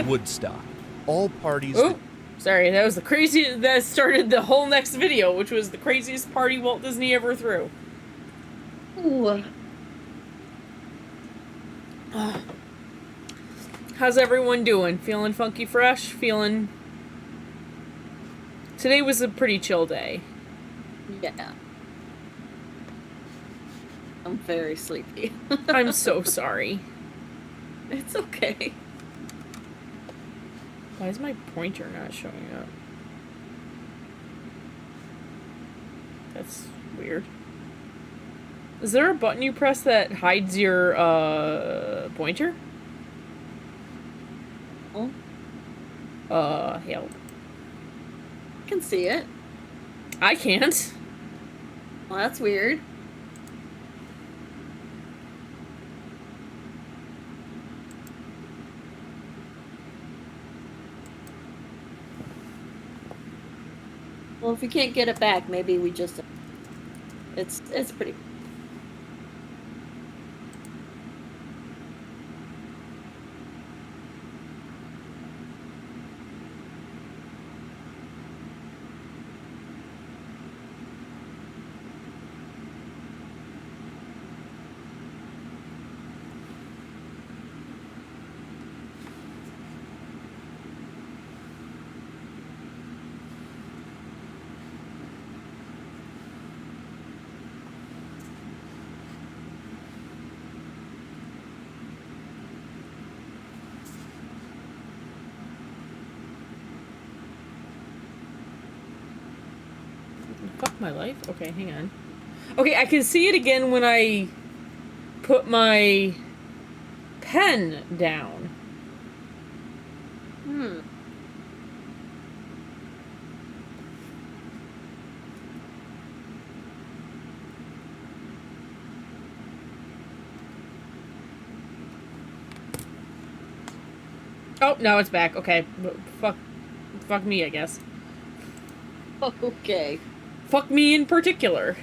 Woodstock. All parties. Oh, sorry, that was the craziest. That started the whole next video, which was the craziest party Walt Disney ever threw. Ooh. How's everyone doing? Feeling funky fresh? Feeling... Today was a pretty chill day. Yeah. I'm very sleepy. I'm so sorry. It's okay. Why is my pointer not showing up? That's weird. Is there a button you press that hides your pointer? Oh. Help. I can see it. I can't. Well, that's weird. Well, if we can't get it back, maybe we just... It's pretty... Fuck my life? Okay, hang on. Okay, I can see it again when I put my pen down. Hmm. Oh, now it's back. Okay. Fuck me, I guess. Okay. Fuck me in particular.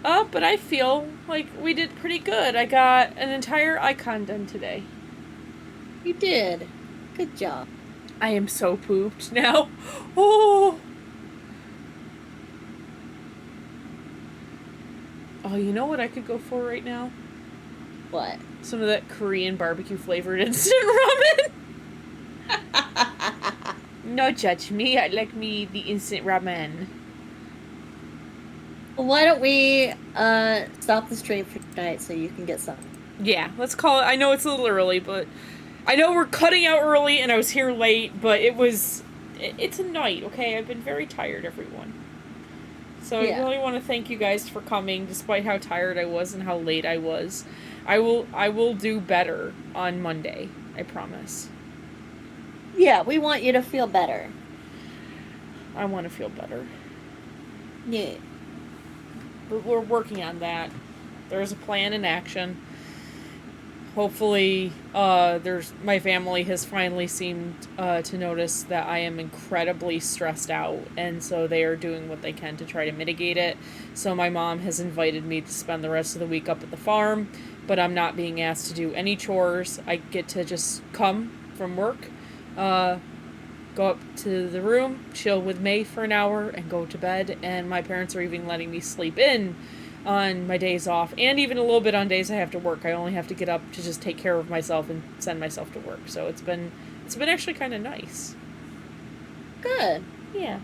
But I feel like we did pretty good. I got an entire icon done today. You did. Good job. I am so pooped now. Oh! Oh, you know what I could go for right now? What? Some of that Korean barbecue flavored instant ramen. No judge me. I like me the instant ramen. Well, why don't we stop the stream for tonight so you can get some? Yeah, let's call it. I know it's a little early, but I know we're cutting out early and I was here late, but it's a night, okay? I've been very tired, everyone. So Yeah. I really want to thank you guys for coming, despite how tired I was and how late I was. I will do better on Monday, I promise. Yeah, we want you to feel better. I want to feel better. Yeah. But we're working on that. There's a plan in action. hopefully, my family has finally seemed to notice that I am incredibly stressed out, and so they are doing what they can to try to mitigate it. So my mom has invited me to spend the rest of the week up at the farm, but I'm not being asked to do any chores. I get to just come from work, go up to the room, chill with May for an hour, and go to bed. And my parents are even letting me sleep in on my days off, and even a little bit on days I have to work. I only have to get up to just take care of myself and send myself to work. So it's been actually kind of nice. Good. Yeah.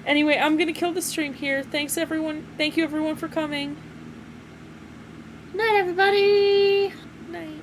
Anyway, I'm gonna kill the stream here. Thanks everyone. Thank you everyone for coming. Night, everybody. Night.